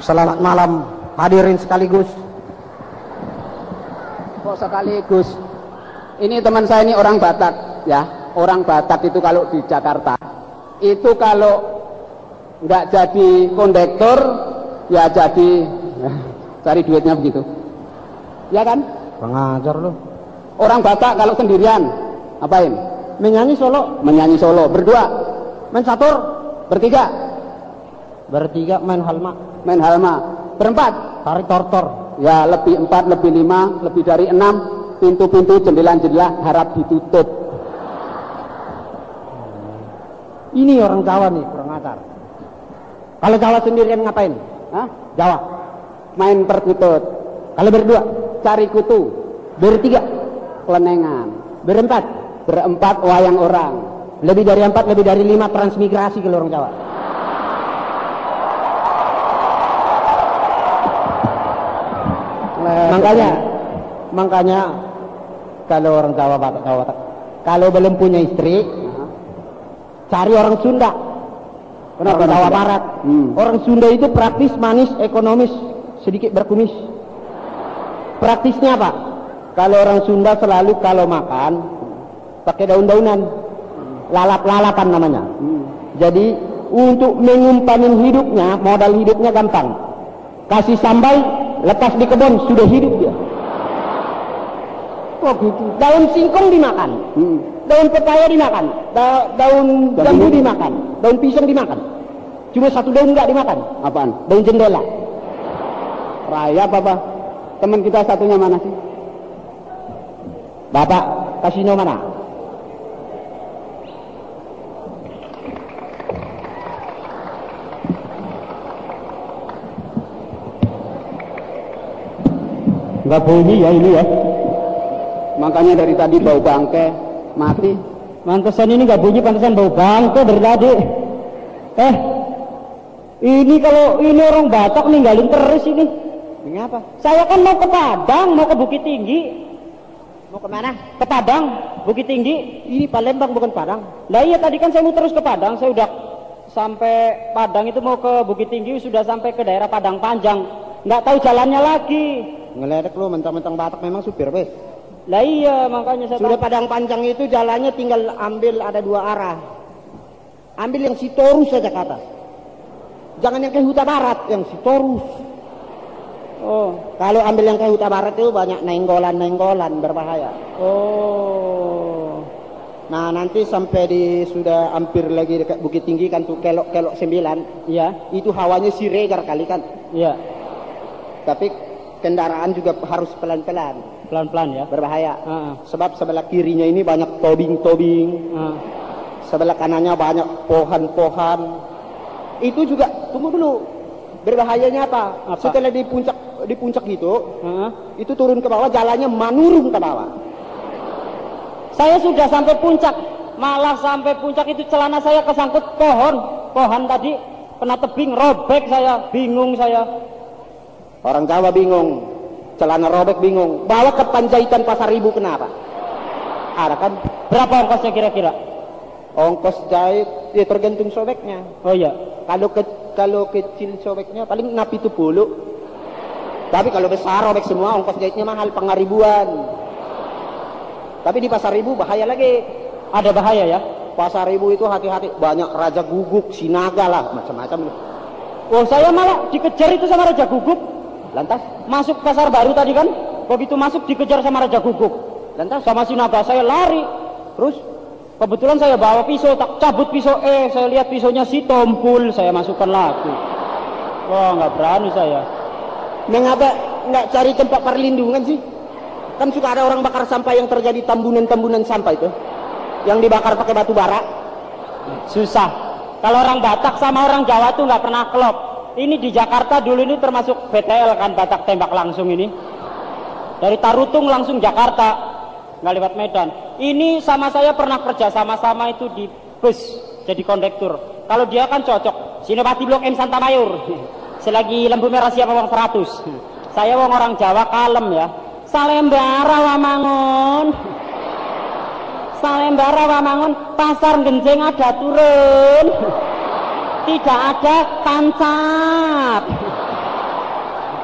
Selamat malam hadirin sekaligus. Kok sekaligus? Ini teman saya ini orang Batak ya. Orang Batak itu kalau di Jakarta itu kalau nggak jadi kondektor ya jadi cari duitnya begitu. Ya kan? Pengajar lu. Orang Batak kalau sendirian apain? Menyanyi solo. Menyanyi solo. Berdua, Main catur. bertiga, Bertiga main halma. main halma. Berempat, Tarik tortor. ya lebih 4, lebih 5, lebih dari 6, pintu-pintu, jendela-jendela harap ditutup. Ini orang Jawa nih, kurang ajar. Kalau Jawa sendirian ngapain? Hah? Jawa. Main perkutut. Kalau berdua, Cari kutu. bertiga, Kelenengan. berempat, Berempat wayang orang. lebih dari 4, lebih dari 5 transmigrasi kalau orang Jawa. Makanya kalau orang Jawa Batak, kalau belum punya istri, cari orang Sunda. Kenapa Orang Jawa Sunda? Barat. Hmm. Orang Sunda itu praktis, manis, ekonomis, sedikit berkumis. Praktisnya apa? Kalau orang Sunda selalu kalau makan pakai daun-daunan, lalap-lalapan namanya. Jadi untuk mengumpanin hidupnya, modal hidupnya gampang. Kasih sambal, lepas di kebun, sudah hidup dia. Oh gitu. Daun singkong dimakan, daun pepaya dimakan, daun jambu dimakan, daun pisang dimakan. Cuma satu daun nggak dimakan. Apaan? Daun jendela. Raya apa? Teman kita satunya mana sih? Bapak, kasino mana? Nggak bunyi ya ini ya. Makanya dari tadi bau bangke mati. Mantesan ini nggak bunyi, pantesan bau bangke dari tadi. Ini kalau ini orang Batak ninggalin terus ini. Ini apa? Saya kan mau ke Padang, mau ke Bukit Tinggi. Mau kemana? Ke Padang, Bukit Tinggi. Ini Palembang bukan Padang. Lah iya tadi kan saya mau terus ke Padang. Saya udah sampai Padang itu mau ke Bukit Tinggi, sudah sampai ke daerah Padang Panjang. Nggak tahu jalannya lagi. Ngeledek lu mentang-mentang Batak memang supir wes. Lah iya makanya saya Sudah Padang Panjang itu jalannya tinggal ambil ada 2 arah. Ambil yang Sitorus saja ke atas. Jangan yang ke Huta Barat, yang Sitorus. Oh, Kalau ambil yang ke Huta Barat itu banyak nenggolan-nenggolan berbahaya. oh. Nah nanti sampai sudah hampir lagi dekat Bukit Tinggi kan tuh kelok-kelok 9. Iya, Itu hawanya Siregar kali kan. iya. Tapi kendaraan juga harus pelan-pelan, Pelan-pelan ya. berbahaya. Heeh. Sebab sebelah kirinya ini banyak tobing-tobing. Heeh. Sebelah kanannya banyak pohon-pohon. Itu juga tunggu dulu, berbahayanya apa? Apa? Setelah di puncak gitu, Heeh. itu turun ke bawah, jalannya menurun ke bawah. Saya sudah sampai puncak, malah sampai puncak itu celana saya kesangkut pohon tadi kena tebing, robek saya, bingung saya. Orang Jawa bingung, celana robek bingung. Bawa ke Panjaitan Pasar Ibu kenapa? Ada kan? Berapa ongkosnya kira-kira? Ongkos jahit, ya tergantung sobeknya. Oh iya. Kalau kecil sobeknya paling napi 10. Tapi kalau besar robek semua ongkos jahitnya mahal, pengaribuan. Tapi di Pasar Ibu bahaya lagi. Ada bahaya ya? Pasar Ibu itu hati-hati, banyak raja guguk, sinaga lah, macam-macam. Oh saya malah dikejar itu sama Raja Guguk. Lantas, Masuk pasar baru tadi kan, begitu masuk dikejar sama Raja Guguk. lantas, Sama si naga saya lari. Terus kebetulan saya bawa pisau, tak cabut pisau. Saya lihat pisaunya si tompul, saya masukkan lagi. Wah nggak berani saya. mengapa nggak cari tempat perlindungan sih? Kan suka ada orang bakar sampah yang terjadi tambunan-tambunan sampah itu, yang dibakar pakai batu bara. Susah. Kalau orang Batak sama orang Jawa tuh nggak pernah klop. Ini di Jakarta dulu ini termasuk BTL kan, Batak tembak langsung ini. Dari Tarutung langsung Jakarta, nggak lewat Medan. Ini sama saya pernah kerja sama-sama itu di bus jadi kondektur. Kalau dia kan cocok, Sinopati Blok M Santa Mayor. Selagi lampu merah siapa wong 100. Saya wong orang Jawa kalem ya. Salembara Wamangun. Salembara Wamangun, pasar Genjing ada turun. Tidak ada tancap.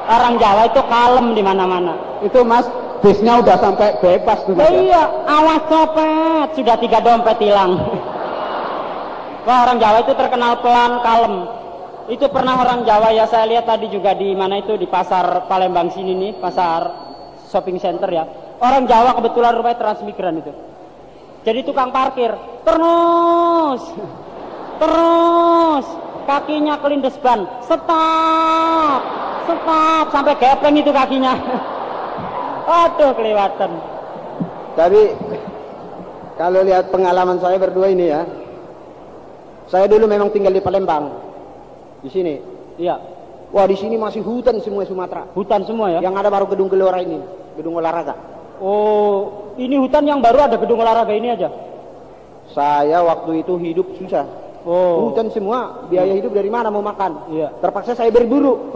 Orang Jawa itu kalem di mana-mana. Itu Mas, bisnya udah sampai bebas tuh Mas. Iya, awas copet, sudah 3 dompet hilang. Wah, orang Jawa itu terkenal pelan, kalem. Itu pernah orang Jawa ya, saya lihat tadi juga di mana itu, di pasar Palembang sini nih, pasar shopping center ya. Orang Jawa kebetulan rupanya transmigran itu. Jadi tukang parkir, terus kakinya kelindes ban, stop, sampai gepeng itu kakinya. Aduh, kelewatan. Tapi kalau lihat pengalaman saya berdua ini ya, saya dulu memang tinggal di Palembang, di sini. Iya. Wah, di sini masih hutan semua Sumatera. Hutan semua ya? Yang ada baru gedung gelora ini, gedung olahraga. Oh, ini hutan yang baru ada gedung olahraga ini aja? Saya waktu itu hidup susah. Oh. Hutan semua, biaya hidup dari mana mau makan? Iya. Terpaksa saya berburu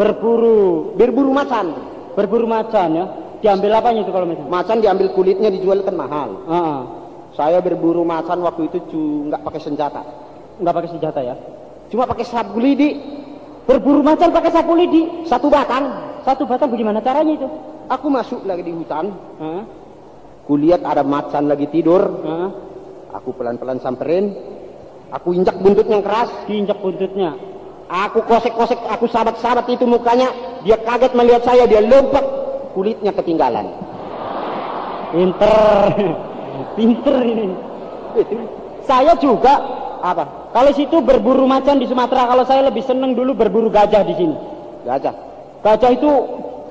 macan. Berburu macan ya? Diambil apanya itu kalau macan? Macan diambil kulitnya, dijual kan mahal. Ah. Saya berburu macan waktu itu nggak pakai senjata. Nggak pakai senjata ya? Cuma pakai sapu lidi. Berburu macan pakai sapu lidi? Satu batang Bagaimana caranya itu? Aku masuk lagi di hutan. Kulihat ada macan lagi tidur. Aku pelan-pelan samperin. Aku injak buntutnya yang keras. Diinjak buntutnya. Aku kosek-kosek, aku sabat-sabat itu mukanya. Dia kaget melihat saya, dia lompat. Kulitnya ketinggalan. Pinter ini. Saya juga Apa? kalau situ berburu macan di Sumatera. Kalau saya lebih seneng dulu berburu gajah di sini. Gajah itu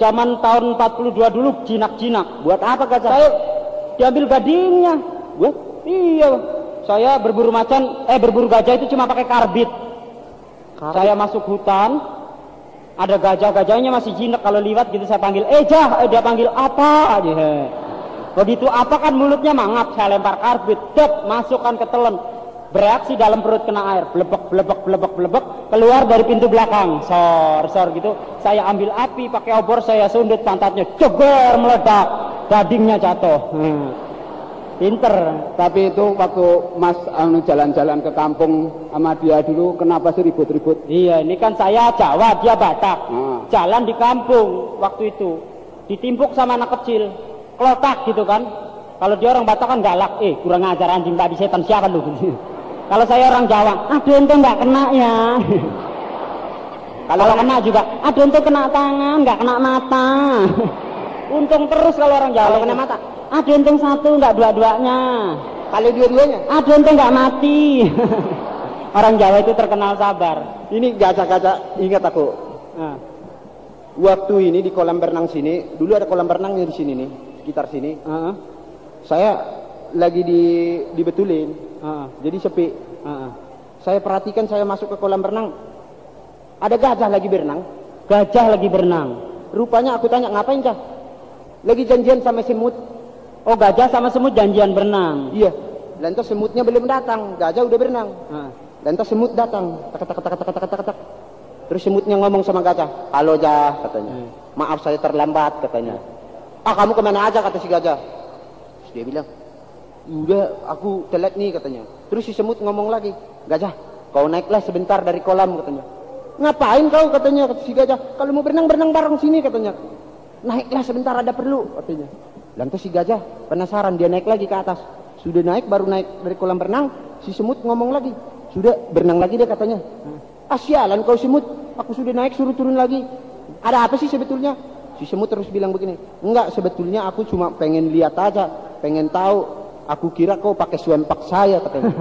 zaman tahun 42 dulu jinak-jinak. Buat apa gajah? Saya diambil gadingnya. Buat? Iya. Saya berburu gajah itu cuma pakai karbit. Saya masuk hutan, ada gajah-gajahnya masih jinak, kalau liwat gitu saya panggil, dia panggil apa aja. Begitu apa kan mulutnya mangap, saya lempar karbit, masukkan ke telan. Bereaksi dalam perut kena air, blebek, keluar dari pintu belakang, sor gitu. Saya ambil api pakai obor, saya sundut pantatnya, jeger, meledak, gadingnya jatuh. Pinter. Tapi itu waktu Mas jalan-jalan ke kampung sama dia dulu, kenapa sih ribut-ribut? Iya, ini kan saya Jawa, dia Batak. Jalan di kampung waktu itu, ditimpuk sama anak kecil, kelotak gitu kan. Kalau dia orang Batak kan galak, kurang ajar anjing tadi setan siapa lu? Kalau saya orang Jawa, aduh ente nggak kena ya. Kalau kena juga, aduh ente kena tangan, nggak kena mata. Untung terus kalau orang Jawa. Kalau kena mata, aduh untung satu, nggak dua-duanya. kalau dua-duanya, Aduh untung nggak mati. Orang Jawa itu terkenal sabar. ini gajah-gajah, ingat aku. Waktu ini di kolam berenang sini, dulu ada kolam berenangnya di sini nih, sekitar sini. Saya lagi dibetulin, jadi sepi. Saya perhatikan, saya masuk ke kolam berenang, ada gajah lagi berenang. Rupanya aku tanya, ngapain Cah? Lagi janjian sama semut. Oh, gajah sama semut janjian berenang. Iya. Lantas semutnya belum datang, gajah udah berenang. Lantas semut datang, tak. Terus semutnya ngomong sama gajah, halo Jah, katanya. Maaf saya terlambat, katanya. Kamu kemana aja, kata si gajah. Terus dia bilang, udah aku telat nih, katanya. Terus si semut ngomong lagi, gajah, kau naiklah sebentar dari kolam, katanya. Ngapain kau, katanya, kata si gajah. Kalau mau berenang bareng sini, katanya. Naiklah sebentar, ada perlu, katanya. Lantas si gajah penasaran, dia naik lagi ke atas. Sudah naik, baru naik dari kolam berenang, si semut ngomong lagi, sudah berenang lagi deh, katanya. Sialan kau semut, aku sudah naik suruh turun lagi. Ada apa sih sebetulnya? Si semut terus bilang begini, enggak, sebetulnya aku cuma pengen lihat aja, pengen tahu. Aku kira kau pakai suempak saya, katanya.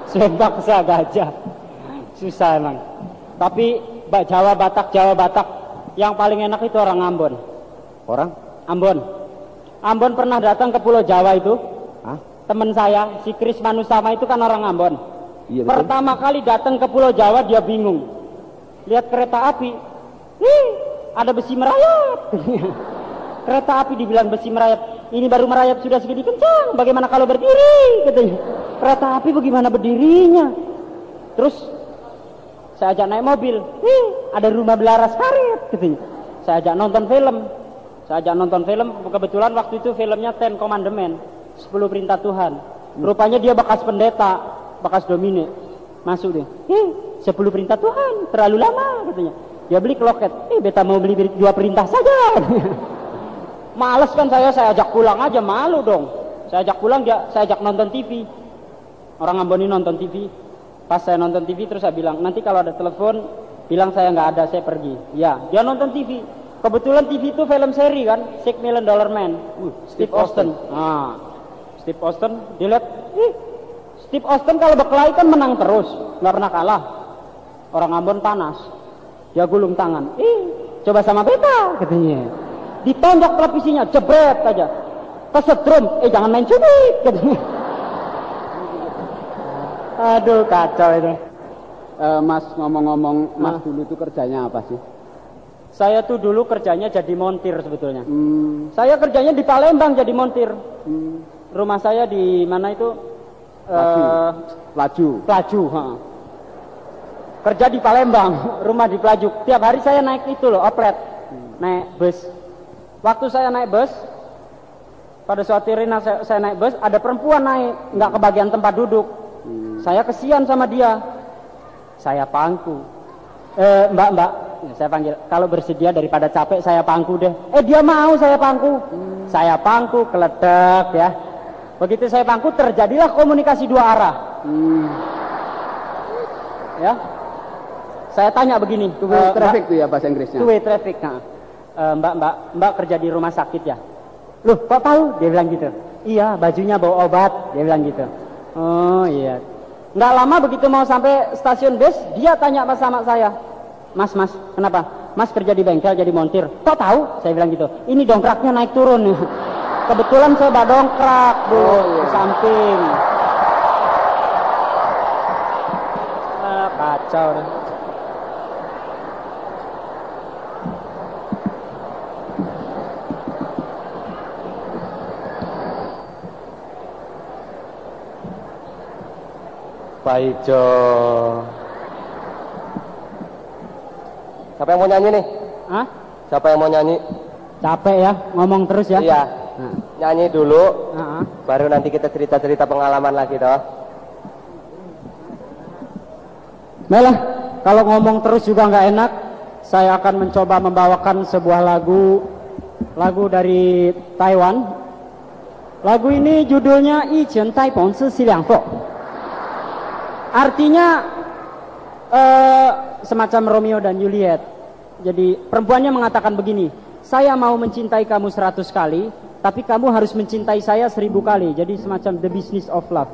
Suempak saya gajah. Susah emang. Tapi Jawa Batak, yang paling enak itu orang Ambon. Orang? Ambon pernah datang ke Pulau Jawa itu. Hah? Teman saya, si Kris Manusama itu kan orang Ambon. Iya, betul. Pertama kali datang ke Pulau Jawa dia bingung. Lihat kereta api, ada besi merayap. Kereta api dibilang besi merayap. Ini baru merayap sudah segini kencang. Bagaimana kalau berdiri? Katanya. Kereta api bagaimana berdirinya? Terus saya ajak naik mobil. Ada rumah belaras karet. Katanya. Saya ajak nonton film. Kebetulan waktu itu filmnya Ten Commandment, 10 perintah Tuhan. Rupanya dia bekas pendeta, bekas domine. Masuk deh. 10 perintah Tuhan, terlalu lama, katanya. Dia beli ke loket. Beta mau beli 2 perintah saja. Males kan saya ajak pulang aja, malu dong. Saya ajak pulang, saya ajak nonton TV. Orang Ambon ini nonton TV. Pas saya nonton TV terus saya bilang, nanti kalau ada telepon, bilang saya nggak ada, saya pergi. Ya, dia nonton TV. Kebetulan TV itu film seri kan, $6 Million Man. Steve Austin. Steve Austin, dilihat, Steve Austin kalau berkelahi kan menang terus, nggak pernah kalah. Orang Ambon panas. Dia gulung tangan. Coba sama beta, katanya. Ditonjok televisinya, jebret aja. Kesetrum, jangan main cubit, katanya. Aduh, kacau itu. Mas, ngomong-ngomong, Mas dulu itu kerjanya apa sih? Saya tuh dulu kerjanya jadi montir sebetulnya. Saya kerjanya di Palembang jadi montir. Rumah saya di mana itu? Pelaju. Kerja di Palembang, rumah di Pelaju. Tiap hari saya naik itu loh, oplet. Naik bus. Waktu saya naik bus, pada suatu hari saya naik bus, ada perempuan naik, nggak kebagian tempat duduk. Saya kesian sama dia. Saya pangku. Mbak, saya panggil. Kalau bersedia daripada capek saya pangku deh. Dia mau saya pangku. Saya pangku, keledek ya. Begitu saya pangku terjadilah komunikasi 2 arah. Ya. Saya tanya begini. Two-way traffic tuh ya bahasa Inggrisnya. Two-way traffic. Mbak kerja di rumah sakit ya? Loh, kok tahu? Dia bilang gitu. Iya, bajunya bawa obat. Dia bilang gitu. Oh iya. Nggak lama begitu mau sampai stasiun bus, dia tanya sama saya. Mas, kenapa? Mas kerja di bengkel jadi montir. Kok tahu? Saya bilang gitu. Ini dongkraknya naik turun. Kebetulan saya bawa dongkrak di samping. Kacau deh. Pak Ijo. Siapa yang mau nyanyi nih? Hah? Siapa yang mau nyanyi? Capek ya, ngomong terus ya? Iya. Nyanyi dulu, baru nanti kita cerita-cerita pengalaman lagi toh. Baiklah, kalau ngomong terus juga nggak enak, saya akan mencoba membawakan sebuah lagu dari Taiwan. Lagu ini judulnya "一拳带蹦是西凉货". Artinya semacam Romeo dan Juliet. Jadi perempuannya mengatakan begini, saya mau mencintai kamu 100 kali, tapi kamu harus mencintai saya 1000 kali. Jadi semacam the business of love.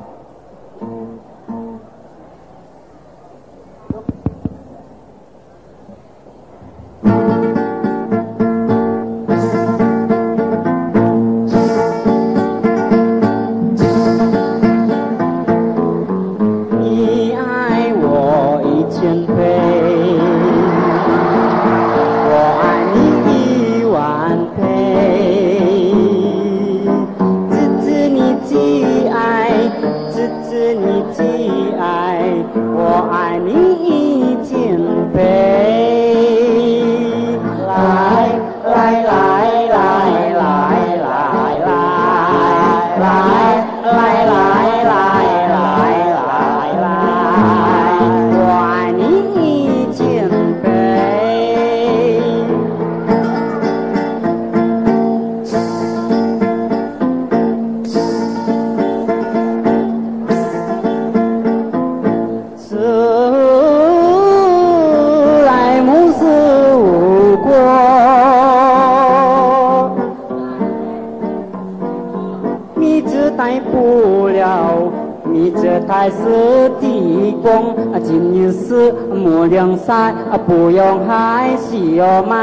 不用害喜哟买，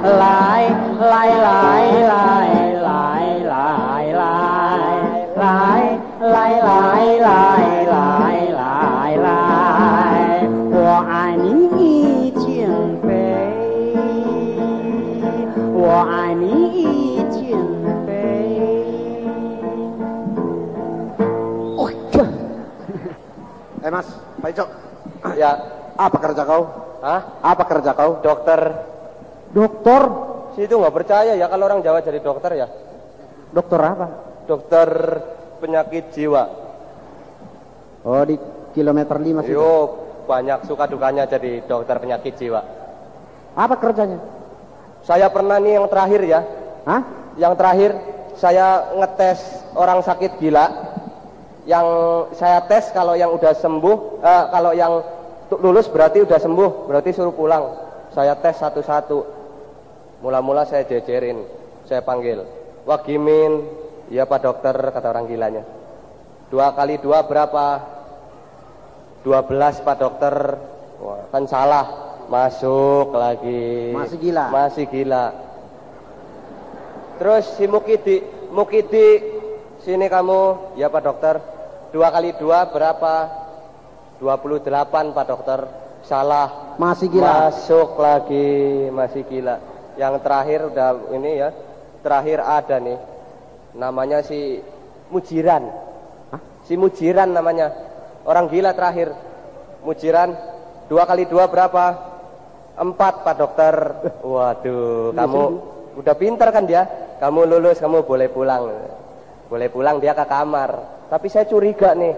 来来来来来来来来来来来来来，我爱你1,000倍，我爱你1,000倍。Mas, Pak Ijo. Ya. Apa kerja kau? Hah? Apa kerja kau? Dokter. Dokter? Situ nggak percaya ya kalau orang Jawa jadi dokter ya. Dokter apa? Dokter penyakit jiwa. Oh, di kilometer 5 sih. Yo, banyak suka dukanya jadi dokter penyakit jiwa. Apa kerjanya? Saya pernah nih yang terakhir ya. Hah? Yang terakhir saya ngetes orang sakit gila. Yang saya tes kalau yang udah sembuh, kalau yang lulus berarti udah sembuh, berarti suruh pulang. Saya tes satu-satu. Mula-mula saya jejerin, saya panggil. Wah Gimin, iya Pak Dokter, kata orang gilanya. 2 kali 2 berapa? 12 Pak Dokter. Wah, kan salah. Masuk lagi. Masih gila. Masih gila. Terus si Mukidi, sini kamu. Ya Pak Dokter. 2 kali 2 berapa? 28 Pak Dokter. Salah. Masih gila. Masuk lagi. Masih gila. Yang terakhir udah ini ya. Terakhir ada nih. Namanya si Mujiran. Hah? Si Mujiran namanya. Orang gila terakhir. Mujiran. 2 kali 2 berapa? 4 Pak Dokter. Waduh, kamu udah pinter kan dia. Kamu lulus, kamu boleh pulang. Boleh pulang dia ke kamar. Tapi saya curiga nih.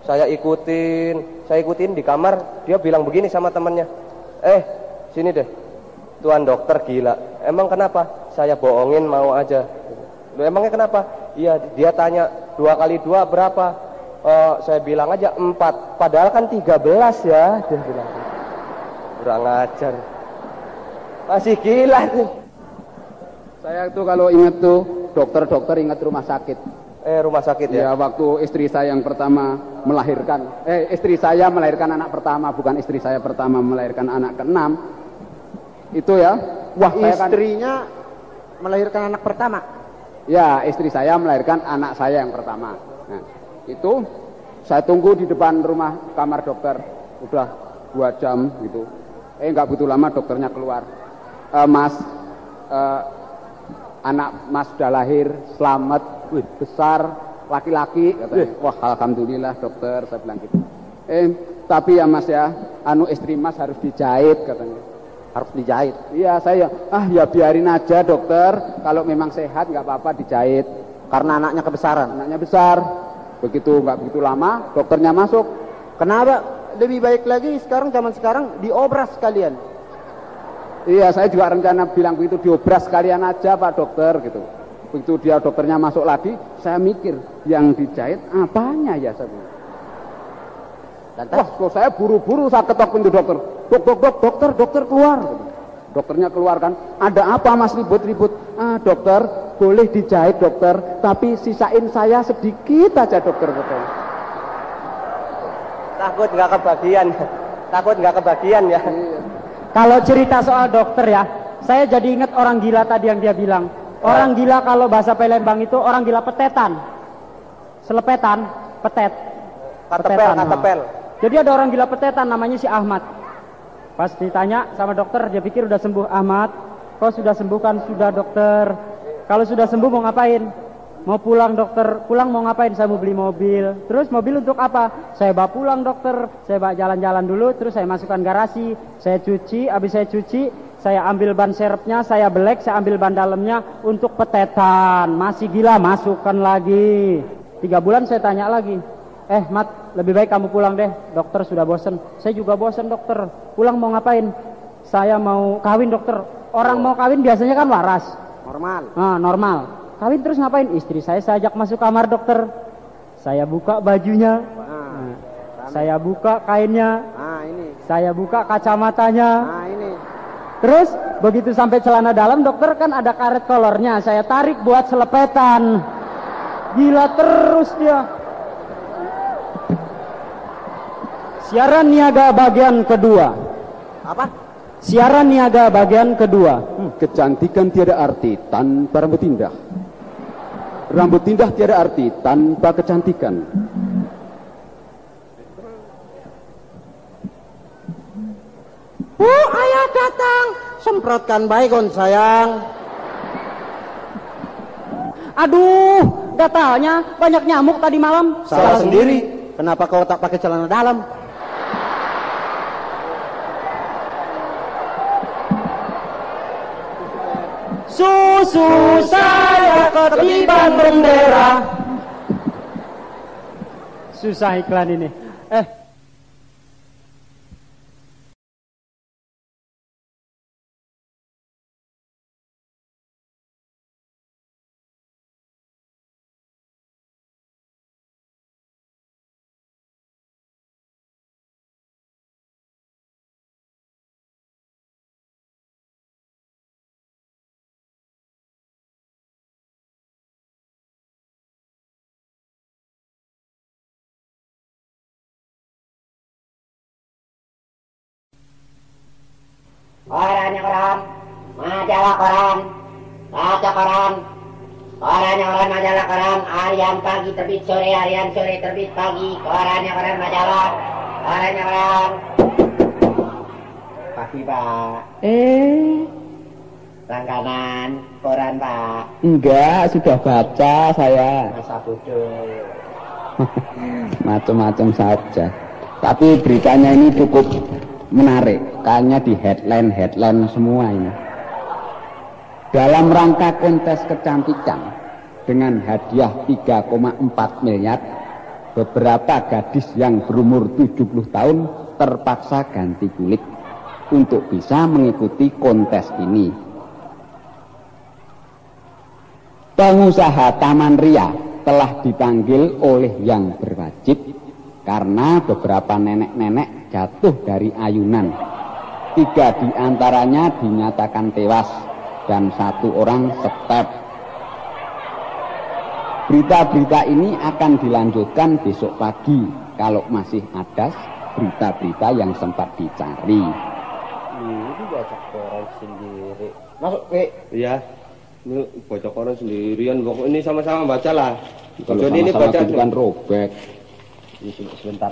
Saya ikutin di kamar. Dia bilang begini sama temannya. Sini deh. Tuan dokter gila. Emang kenapa? Saya bohongin mau aja. Loh, emangnya kenapa? Iya, dia tanya 2 kali 2 berapa? Saya bilang aja 4. Padahal kan 13 ya. Dia bilang. Kurang ajar. Masih gila tuh. Saya tuh kalau inget tuh dokter-dokter inget rumah sakit. Rumah sakit ya? Ya, waktu istri saya yang pertama melahirkan. Istri saya melahirkan anak pertama, bukan istri saya pertama melahirkan anak ke-6. Itu ya. Wah, istrinya melahirkan anak pertama. Ya, istri saya melahirkan anak saya yang pertama. Nah, itu saya tunggu di depan rumah kamar dokter. Udah 2 jam gitu. Nggak butuh lama dokternya keluar. Mas, anak mas sudah lahir, selamat, besar, laki-laki, katanya. Wah, alhamdulillah dokter, saya bilang gitu. Tapi ya mas ya, istri mas harus dijahit, katanya. Harus dijahit? Iya, saya, ya biarin aja dokter, kalau memang sehat nggak apa-apa dijahit. Karena anaknya kebesaran? Anaknya besar. Begitu, nggak begitu lama, dokternya masuk. Kenapa? Lebih baik lagi sekarang, zaman sekarang diobras sekalian. Iya, saya juga rencana bilang begitu, diobras sekalian aja Pak Dokter gitu. Begitu dia dokternya masuk lagi, saya mikir yang dijahit apanya ya saya. Wah, kok saya buru-buru saya ketok pintu dokter. Dokter keluar. Dokternya keluar kan, ada apa mas ribut-ribut? Dokter, boleh dijahit dokter, tapi sisain saya sedikit aja dokter. Takut nggak kebagian ya. Kalau cerita soal dokter ya, saya jadi ingat orang gila tadi yang dia bilang. Orang gila kalau bahasa Palembang itu orang gila petetan. Selepetan, petet. Katepel. Jadi ada orang gila petetan namanya si Ahmad. Pas ditanya sama dokter, dia pikir udah sembuh. Ahmad, kau sudah sembuh kan? Sudah dokter. Kalau sudah sembuh mau ngapain? Mau pulang dokter. Pulang mau ngapain? Saya mau beli mobil. Terus mobil untuk apa? Saya bawa pulang dokter. Saya bawa jalan-jalan dulu. Terus saya masukkan garasi. Saya cuci. Habis saya cuci, saya ambil ban serepnya. Saya belek. Saya ambil ban dalamnya untuk petetan. Masih gila, masukkan lagi. 3 bulan saya tanya lagi. Mat, lebih baik kamu pulang deh. Dokter sudah bosen. Saya juga bosen dokter. Pulang mau ngapain? Saya mau kawin dokter. Orang mau kawin biasanya kan waras. Normal. Normal. Kawin terus ngapain? Istri saya ajak masuk kamar dokter. Saya buka bajunya. Saya buka kainnya. Ini. Saya buka kacamatanya. Ini. Terus begitu sampai celana dalam dokter kan ada karet kolornya. Saya tarik buat selepetan. Gila terus dia. Siaran niaga bagian kedua. Apa? Siaran niaga bagian kedua. Kecantikan tiada arti tanpa rambut indah. Rambut indah tiada arti tanpa kecantikan. Ayah datang. Semprotkan baygon sayang. Aduh, gatalnya banyak nyamuk tadi malam. Salah sendiri. Kenapa kau tak pakai celana dalam? Susu saya ketiban bendera. Susah iklan ini. korannya koran, majalah koran, baca koran, korannya koran, majalah koran, harian pagi terbit sore, harian sore terbit pagi, korannya koran, majalah, korannya koran. Pagi Pak. Langganan koran Pak. Enggak, sudah baca saya. Masa bodoh. Macam-macam saja. Tapi beritanya ini cukup menarik. Kayaknya di headline semua ini. Dalam rangka kontes kecantikan dengan hadiah 3,4 miliar, beberapa gadis yang berumur 70 tahun terpaksa ganti kulit untuk bisa mengikuti kontes ini. Pengusaha Taman Ria telah dipanggil oleh yang berwajib karena beberapa nenek-nenek jatuh dari ayunan. 3 diantaranya dinyatakan tewas dan 1 orang step. Berita-berita ini akan dilanjutkan besok pagi kalau masih ada berita-berita yang sempat dicari. Ini baca koran sendiri. Masuk, Pak. Iya. Ini baca koran sendirian. Pokok ini sama-sama baca lah. Kalau Jadi ini sama-sama baca gitu kan robek. Sebentar.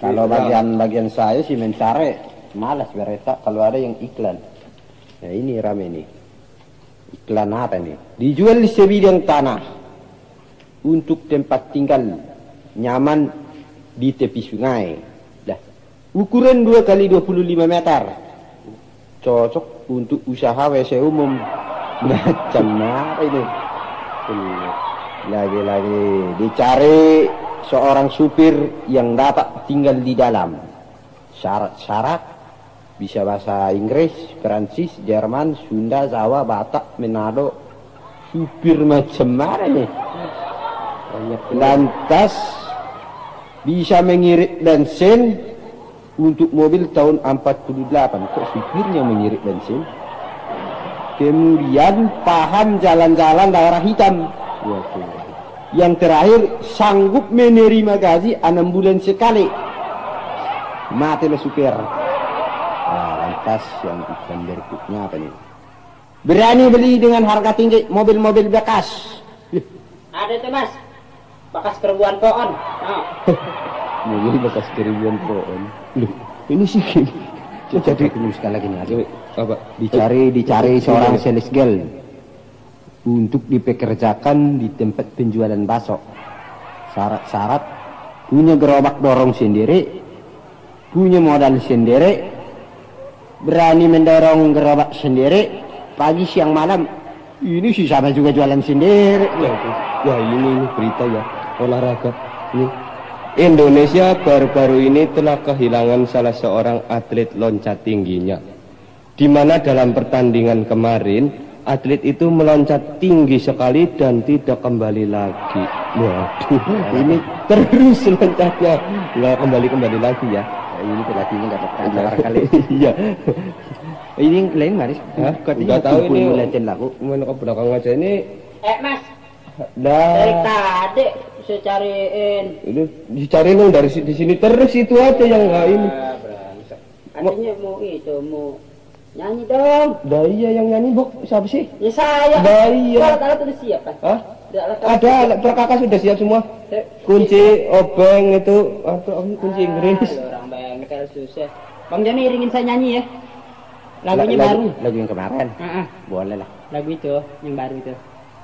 Kalau bagian saya sih mencari, malas berita kalau ada yang iklan. Nah ini rame nih. Iklan apa nih? Dijual sebidang tanah untuk tempat tinggal nyaman di tepi sungai. Dah. Ukuran 2 kali 25 meter. Cocok untuk usaha WC umum. Macam apa ini? Lagi-lagi dicari seorang supir yang dapat tinggal di dalam. Syarat-syarat bisa bahasa Inggris, Perancis, Jerman, Sunda, Jawa, Batak, Manado. Supir macam mana nih? Lantas bisa mengirit bensin untuk mobil tahun 48. Kok supirnya mengirit bensin? Kemudian paham jalan-jalan daerah hitam. Yang terakhir sanggup menerima gaji 6 bulan sekali. Matilah supir. Nah, lantas yang iklan berikutnya apa nih? Berani beli dengan harga tinggi mobil-mobil bekas. Ada tuh Mas, bekas kerubuan pohon. Mobil bekas keribuan pohon. Loh, ini sih jadi sekali lagi nih. Apa? Dicari seorang sales girl untuk dipekerjakan di tempat penjualan bakso. Syarat-syarat punya gerobak dorong sendiri, punya modal sendiri, berani mendorong gerobak sendiri, pagi siang malam. Ini sih sama juga jualan sendiri. Wah ini berita ya, olahraga. Ini Indonesia baru-baru ini telah kehilangan salah seorang atlet loncat tingginya, di mana dalam pertandingan kemarin atlet itu meloncat tinggi sekali dan tidak kembali lagi. Waduh, ini terus loncatnya, nggak kembali lagi ya. Ini pelatihnya nggak dapat kali. Iya. Ini lain maris. Nggak tahu ini. Latihan laku. Mana ke belakang aja ini. Mas, Dah. dari tadi saya cariin. Itu dicari dong dari di sini terus itu aja yang nggak ini. Artinya mau nyanyi dong. Dah iya yang nyanyi Bok, siapa sih? Ya saya. Dah iya. Alat-alat udah siap kan? Hah? Alat-alat Ada alat perkakas sudah siap semua. Kunci obeng itu atau kunci Inggris. Orang bayangin kayak susah. Bang Joni iringin saya nyanyi ya. Lagunya baru. Lagu yang kemarin. Boleh lah. Lagu itu yang baru itu.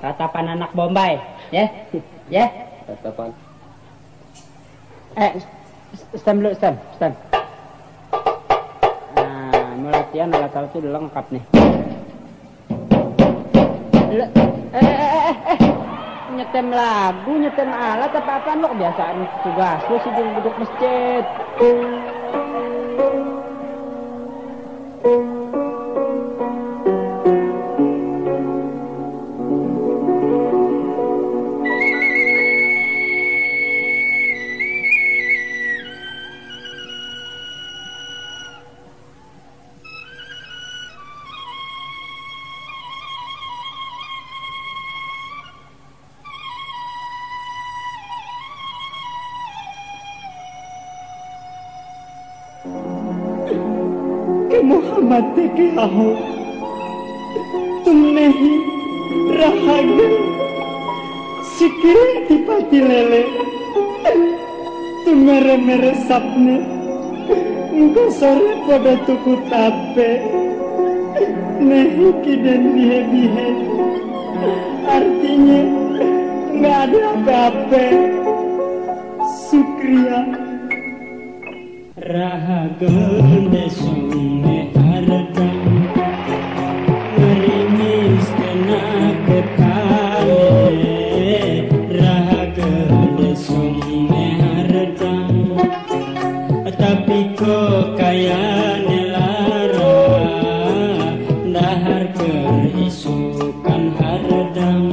Tatapan anak Bombay, ya, ya. Tatapan. Stem dulu, stem. Nah, mau latihan alat-alat itu udah lengkap nih. Nyetem lagu, nyetem alat apa-apaan lo kebiasaan tugas lo sih duduk masjid. Muhammad Tekiahu tumnehi rahaga sikir tipati lele tumere-mere sapne engko sore pada tuku tape nehi kiden bihe-bihe artinya nggak ada apa-apa. Sukriya rahaga desume haradam ngerimis kena kepale rahaga desume haradam tapi kok kaya nelara dahar kerisukan haradam.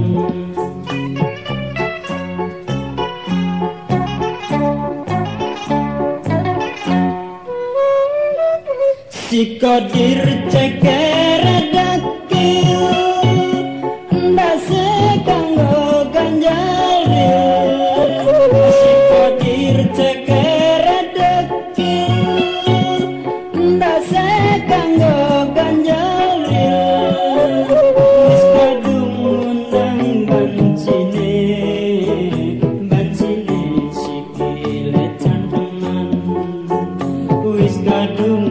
Sikodir ceker dakil ndase kanggo ganjalil sikodir ceker dakil ndase kanggo ganjalil wis kadung undang bancine sikile canteman wis kadung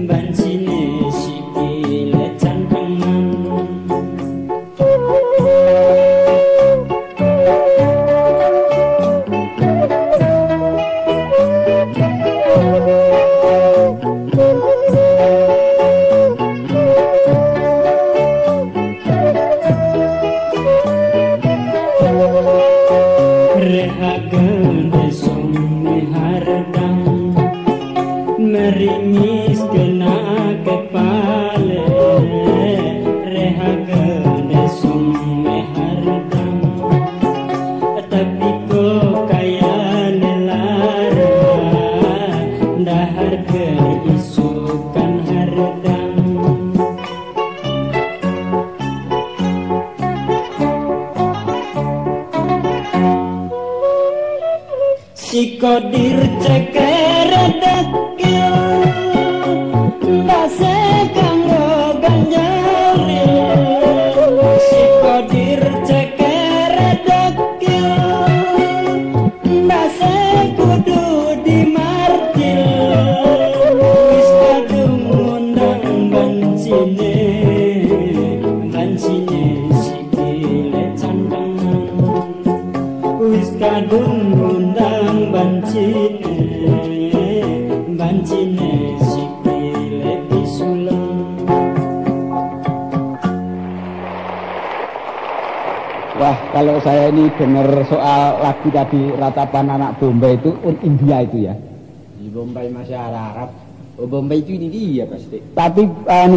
bancine sikile cantengan. Rehaga desume haradam meringis kena kepale rehaga desume haradam tapi kok kaya nelara dahar keisukan haradam. Sikodir ceker dakil ndase kanggo ganjalil sikodir ceker dakil ndase kudu dimartil wis kadung undang bancine sikile cantengan wis kadung undang bancine sikile bisulang. Wah, kalau saya ini dengar soal lagu tadi Ratapan Anak Bombay itu India itu ya. Di Bombay masih Arab. Oh, Bombay itu ini dia pasti. Tapi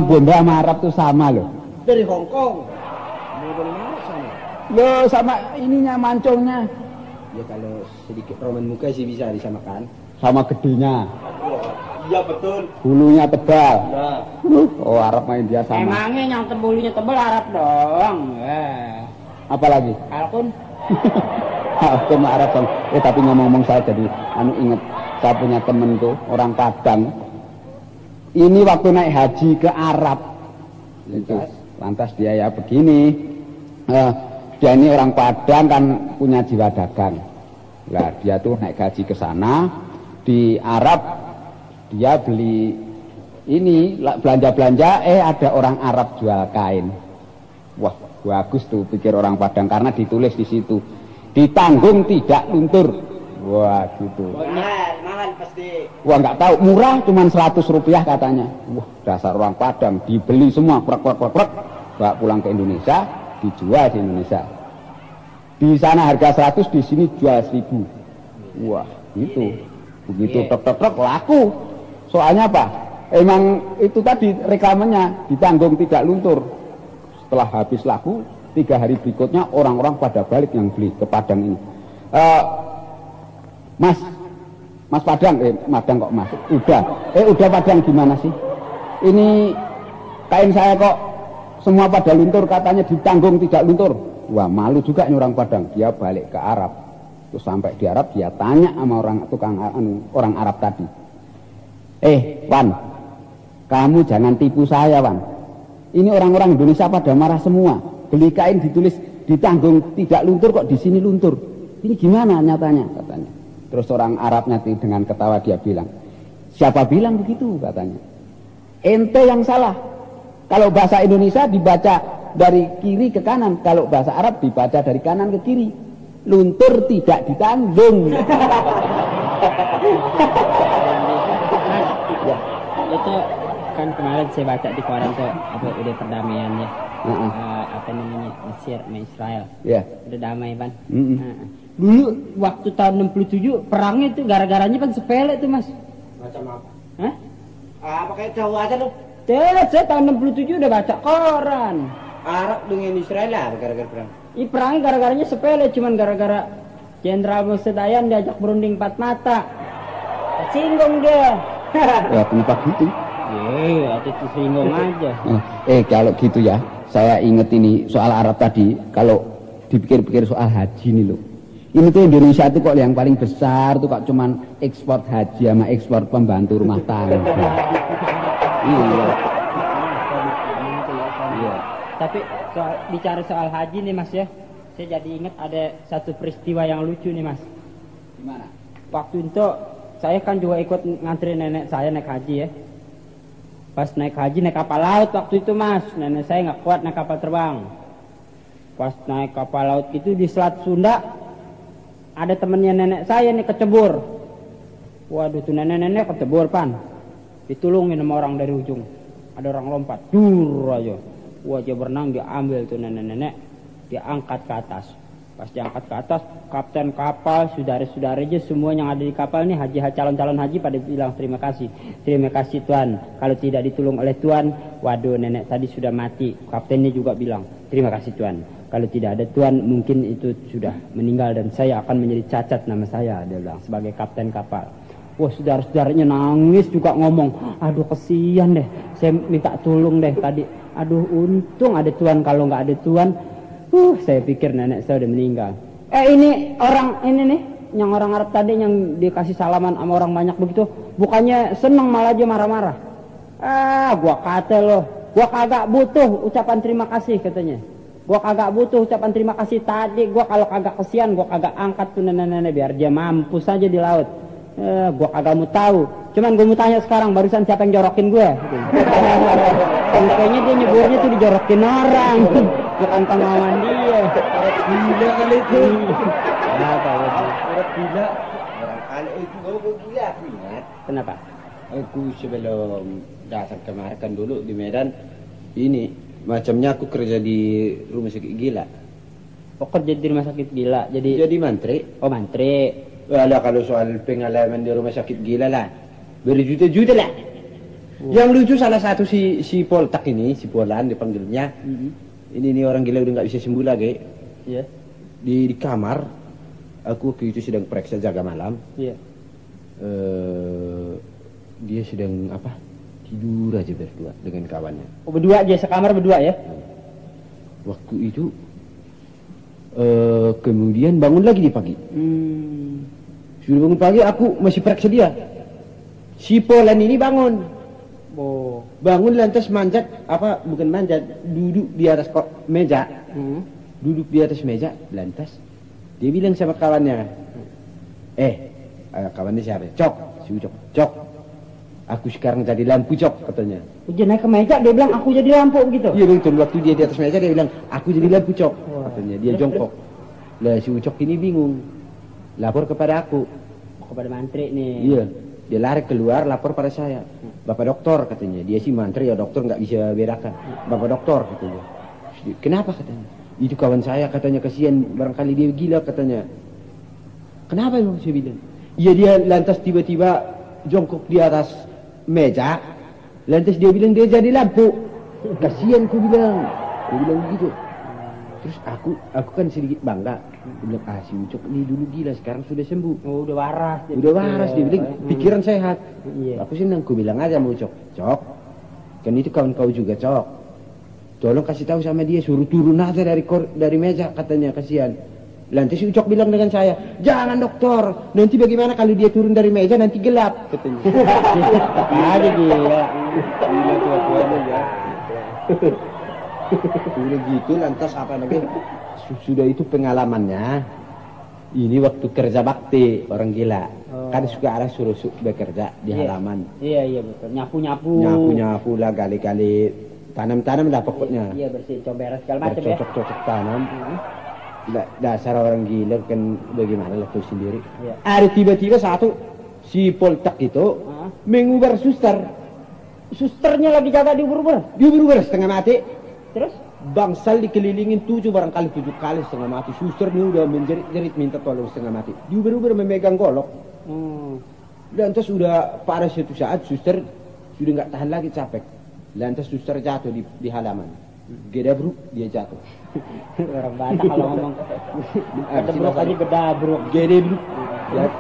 Bombay sama Arab itu sama loh. Dari Hong Kong. Dari mana sama? Loh, sama ininya mancungnya. Ya kalau sedikit roman muka sih bisa disamakan. Sama gedenya. Iya betul. Bulunya tebal. Ya. Oh, Arab main dia sama. Emangnya yang bulunya tebal Arab doang. Apalagi? Kalkun. Kalkun Arab dong. Tapi ngomong-ngomong saya jadi inget saya punya temen tuh orang Padang. Ini waktu naik haji ke Arab. Itu. Lantas dia ya begini. Dia ini orang Padang kan punya jiwa dagang. Lah dia tuh naik haji ke sana di Arab, dia beli ini belanja-belanja, ada orang Arab jual kain. Wah, bagus tuh pikir orang Padang karena ditulis di situ ditanggung tidak luntur. Wah gitu. Mahal pasti. Wah nggak tahu, murah cuman 100 rupiah katanya. Wah dasar orang Padang, dibeli semua prek, bawa pulang ke Indonesia, dijual di Indonesia. Di sana harga 100, di sini jual 1000. Wah gitu. Begitu truk laku. Soalnya apa? Emang itu tadi reklamenya ditanggung tidak luntur. Setelah habis laku 3 hari berikutnya orang-orang pada balik yang beli ke Padang ini. Mas Padang, Madang kok Mas? Udah Padang gimana sih? Ini kain saya kok semua pada luntur, katanya ditanggung tidak luntur. Wah malu juga nih orang Padang. Dia balik ke Arab. Terus sampai di Arab dia tanya sama orang tukang orang Arab tadi. Wan, kamu jangan tipu saya, Wan. Ini orang-orang Indonesia pada marah semua. Beli kain ditulis ditanggung tidak luntur, kok di sini luntur. Ini gimana nyatanya, katanya. Terus orang Arabnya dengan ketawa dia bilang, siapa bilang begitu, katanya. Ente yang salah. Kalau bahasa Indonesia dibaca dari kiri ke kanan, kalau bahasa Arab dibaca dari kanan ke kiri. Luntur tidak ditanggung. Ya, itu kan kemarin saya baca di koran tuh apa udah perdamaian ya. Apa namanya Mesir sama Israel. Ya. Udah damai, Pan. Dulu waktu tahun 67 perangnya itu gara-garanya kan sepele tuh, Mas. Macam apa? Hah? Apa kayak tahu aja lu? Saya tahun 67 udah baca koran. Arab dengan Israel lah gara-gara perang. Perangnya gara-garanya sepele, cuman gara-gara Jenderal Musedayan diajak berunding 4 mata. Singgung dia. Ya, kenapa gitu? Itu singgung aja. Kalau gitu ya, saya inget ini soal Arab tadi. Kalau dipikir-pikir soal haji nih loh. Ini tuh Indonesia tuh kok yang paling besar tuh kok cuman ekspor haji sama ekspor pembantu rumah tangga. Iya. Tapi bicara soal haji nih, Mas ya, saya jadi ingat ada satu peristiwa yang lucu nih, Mas. Gimana? Waktu itu saya kan juga ikut ngantri nenek saya naik haji ya. Pas naik haji naik kapal laut waktu itu, Mas. Nenek saya nggak kuat naik kapal terbang. Pas naik kapal laut itu di Selat Sunda ada temennya nenek saya nih kecebur. Waduh tuh nenek-nenek kecebur, Pan. Ditulungin sama orang dari ujung. Ada orang lompat, dur aja. Wah, dia berenang, dia ambil tuh nenek-nenek, dia angkat ke atas. Pas diangkat ke atas, kapten kapal, saudara-saudaranya semua yang ada di kapal ini haji calon-calon haji pada bilang terima kasih Tuan. Kalau tidak ditolong oleh Tuan, waduh nenek tadi sudah mati. Kaptennya juga bilang terima kasih Tuan. Kalau tidak ada Tuan mungkin itu sudah meninggal dan saya akan menjadi cacat nama saya, dia bilang sebagai kapten kapal. Wah, saudara-saudaranya nangis juga ngomong, aduh kesian deh, saya minta tolong deh tadi. Aduh untung ada Tuan, kalau nggak ada Tuan, saya pikir nenek saya udah meninggal. Ini orang ini nih, yang orang Arab tadi yang dikasih salaman sama orang banyak begitu, bukannya seneng malah aja marah-marah. Gua kata loh, gua kagak butuh ucapan terima kasih katanya. Gua kagak butuh ucapan terima kasih tadi, gua kalau kagak kesian, gua kagak angkat tuh nenek-nenek biar dia mampus aja di laut. Gua kagak mau tahu. Cuman gua mau tanya sekarang, barusan siapa yang jorokin gue? Kayaknya dia nyeburnya tuh dijorokin orang, bukan pengalaman dia. Gila kali itu. Orang gila. Barangkali itu gue gila aku ingat. Kenapa? Aku sebelum datang kemarin kan dulu di Medan ini macamnya aku kerja di rumah sakit gila. Oh, kerja di rumah sakit gila. Jadi mantri. Oh, mantri. Walah kalau soal pengalaman di rumah sakit gila lah berjuta-juta lah. Yang lucu salah satu si Poltak ini, si Polan dipanggilnya. Ini orang gila udah nggak bisa sembuh lagi. Iya. Di kamar, aku waktu itu sedang periksa jaga malam. Iya. Dia sedang apa? Tidur aja berdua dengan kawannya. Oh, berdua aja sekamar berdua ya? Waktu itu kemudian bangun lagi di pagi. Sudah bangun pagi, aku masih periksa dia. Si Polan ini bangun. Oh. Bangun lantas manjat, bukan manjat, duduk di atas meja. Duduk di atas meja, lantas dia bilang sama kawannya, kawannya siapa? Cok, si Ucok. Cok, aku sekarang jadi lampu Cok, katanya. Dia naik ke meja, dia bilang aku jadi lampu gitu. Iya betul, waktu dia di atas meja dia bilang aku jadi lampu Cok, katanya. Dia jongkok. Lah si Ucok ini bingung, lapor kepada aku. Kepada mantri nih. Iya, dia lari keluar lapor pada saya. Bapak dokter katanya, dia sih mantri ya dokter nggak bisa bedakan. Bapak dokter katanya. Kenapa katanya? Itu kawan saya katanya, kasihan barangkali dia gila katanya. Kenapa emang saya bilang? Iya, dia lantas tiba-tiba jongkok di atas meja, lantas dia bilang dia jadi lampu. Kasihan ku bilang. Dia bilang begitu. Terus aku kan sedikit bangga. Dia bilang, si Ucok ini dulu gila, sekarang sudah sembuh. Oh, udah waras. Udah waras, dia bilang, pikiran sehat. Iya. Aku senang, ku bilang aja sama Ucok, Cok, kan itu kawan kau juga Cok. Tolong kasih tahu sama dia, suruh turun aja dari meja, katanya, kasihan. Lantas si Ucok bilang dengan saya, jangan dokter, nanti bagaimana kalau dia turun dari meja nanti gelap, katanya. Ada gila. Gila tua-tuanya ya. Udah gitu, lantas apa lagi? Sudah itu pengalamannya. Ini waktu kerja bakti orang gila. Kan suka ada suruh bekerja di halaman. Iya betul. Nyapu-nyapu. Nyapu-nyapu lah, gali-gali tanam-tanam lah pokoknya. Iya bersih, coba segala macam ya. Cocok-cocok tanam. Dasar orang gila kan bagaimana lah tuh sendiri. Iya. Ada tiba-tiba satu si Poltak itu mengubar suster. Susternya lagi jaga diuber-uber. Diuber-uber setengah mati. Terus? Bangsal dikelilingin barangkali 7 kali setengah mati. Suster ini udah menjerit-jerit minta tolong setengah mati. Diuber-uber memegang golok. Lantas udah pada suatu saat suster sudah nggak tahan lagi capek. Lantas suster jatuh di halaman. Gedabruk dia jatuh. Orang Batak kalau ngomong gedebruk aja gedabruk. Gedebruk.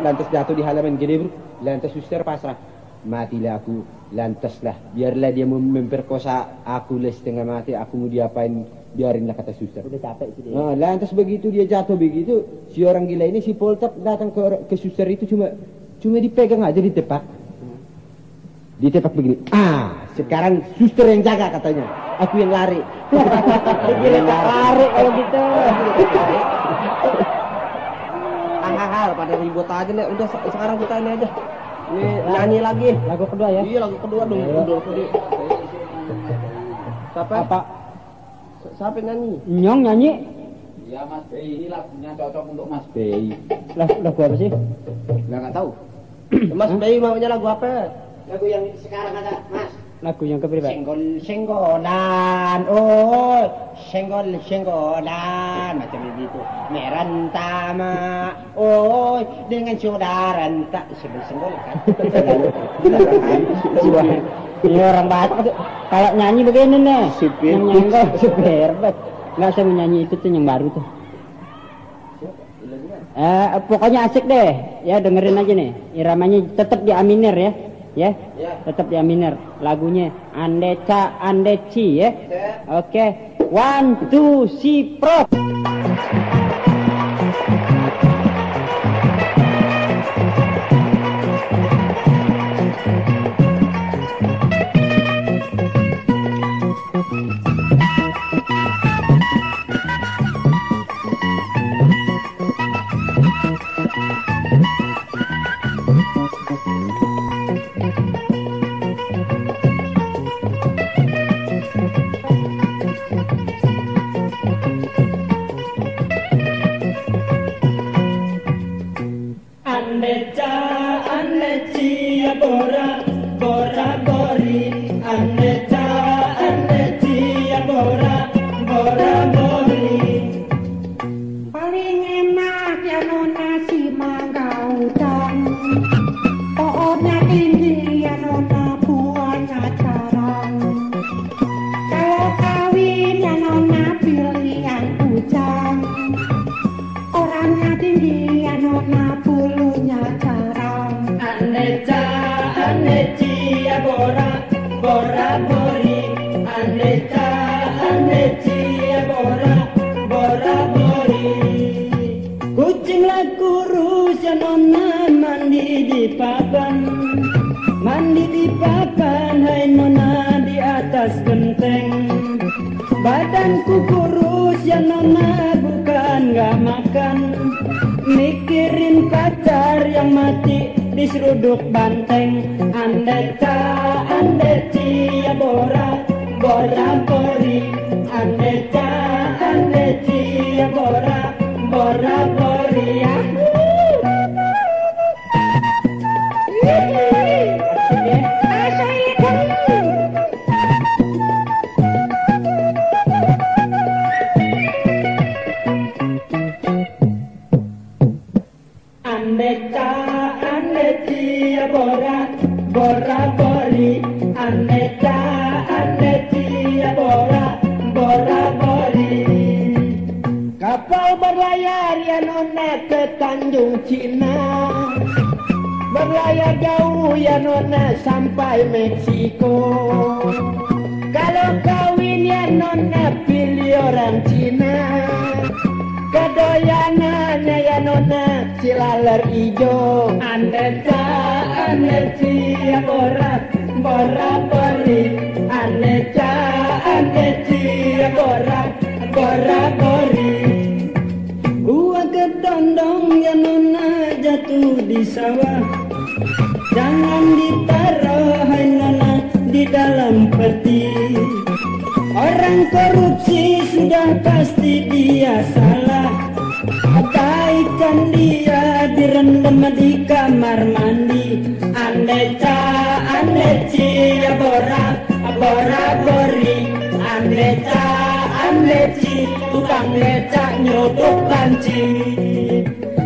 Lantas jatuh di halaman gedebruk. Lantas suster pasrah. Matilah aku. Lantaslah. Biarlah dia memperkosa aku lah setengah mati. Aku mau diapain. Biarinlah kata suster. Udah capek sih dia. Nah, lantas begitu dia jatuh begitu. Si orang gila ini si Poltap datang ke suster itu cuma dipegang aja ditepak. Ditepak begini. Sekarang suster yang jaga katanya. Aku yang lari. Gila lari kalau gitu. Hal pada ribut aja nih. Udah sekarang kita ini aja. Ini nyanyi lagi. Lagu kedua ya? Iya, lagu kedua dong. Siapa yang nyanyi? Nyong nyanyi. Ya Mas Bey, ini lagunya cocok untuk Mas Bey. Lagu apa sih? Nggak tahu. Mas Bey maunya lagu apa? Lagu yang sekarang ada, Mas. Lagu yang keberapa? Senggol-senggolan, senggol-senggolan, macam begitu. Merantama, dengan saudara tak senggol-senggol kan. Ini orang Batak tuh kalau nyanyi begini nih. Yang nyanyi super, nggak saya mau nyanyi itu tuh yang baru tuh. Pokoknya asik deh, ya dengerin aja nih. Iramanya tetap di A minor ya. Ya, tetap di A minor. Lagunya Andeca Andeci ya. Oke. 1 2 3 pro. Badanku kurus ya nona bukan gak makan. Mikirin pacar yang mati di seruduk banteng. Andeca andeci ya bora bora bori. Andeca andeci ya bora bora bori ya. Bora bori, aneka anecia bora bori. Kapal berlayar ya nona ke Tanjung Cina. Berlayar jauh ya nona sampai Meksiko. Kalau kawin ya nona pilih orang Cina. Kedoyana jalar ijo. Andeca andeci bora bora bori. Andeca andeci bora bora bori. Gua kedondong ya nona jatuh di sawah. Jangan ditaruh hai nona di dalam peti. Orang korupsi sudah pasti dia salah. Baikkan dia direndam di kamar mandi. Andeca andeci ya bora bora bori. Andeca andeci tukang becak nyodok panci.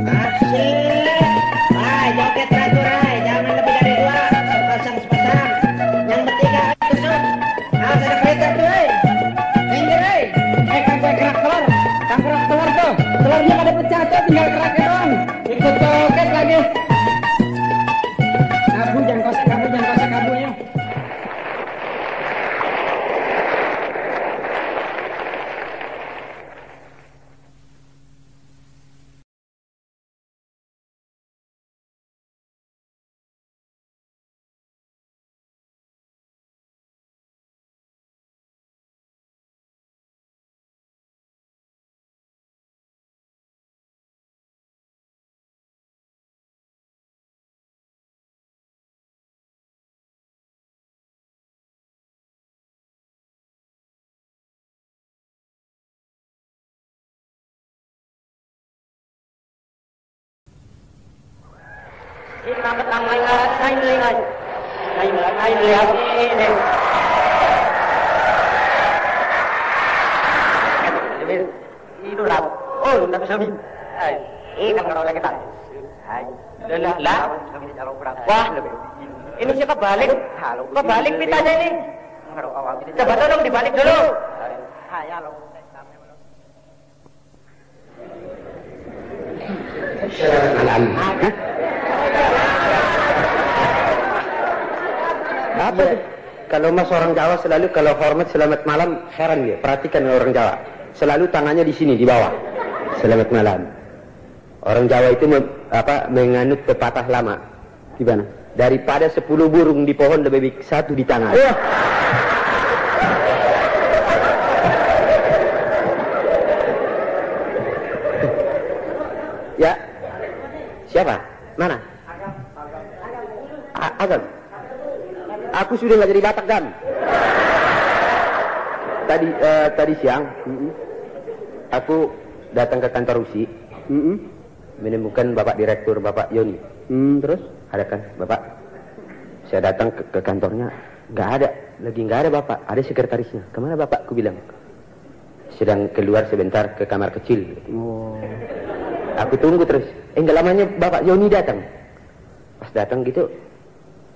Asik. Joget teratur jangan lebih dari 2. Sepasang. Yang bertiga tusuk. Harus ada kereta tuh. Minggir. Sampai kerak telur. Kang kerak telur tuh. Telurnya ada pecah tuh, tinggal keraknya doang. Ikut joget lagi. Kamu jangan kosek kabunya. Kita petang lengan, lihat ini. Itu lah. Oh, tapi sabi. Ini kalau lagi tak. Lah. Wah, ini siapa balik? Kok balik pitanya ini? Coba tolong dibalik dulu. Apa? Kalau mas orang Jawa selalu kalau hormat selamat malam, heran dia. Perhatikan orang Jawa. Selalu tangannya di sini di bawah. Selamat malam. Orang Jawa itu menganut pepatah lama. Gimana? Daripada 10 burung di pohon lebih baik 1 di tangan. Ya. Siapa? Mana? Agam. Aku sudah nggak jadi Batak, Gam. Tadi siang, aku datang ke kantor USI, menemukan Bapak Direktur, Bapak Yoni. Terus? Ada kan, Bapak? Saya datang ke kantornya, nggak ada Bapak, ada sekretarisnya. Kemana Bapak? Aku bilang, sedang keluar sebentar ke kamar kecil. Aku tunggu terus. Nggak lamanya Bapak Yoni datang. Pas datang gitu,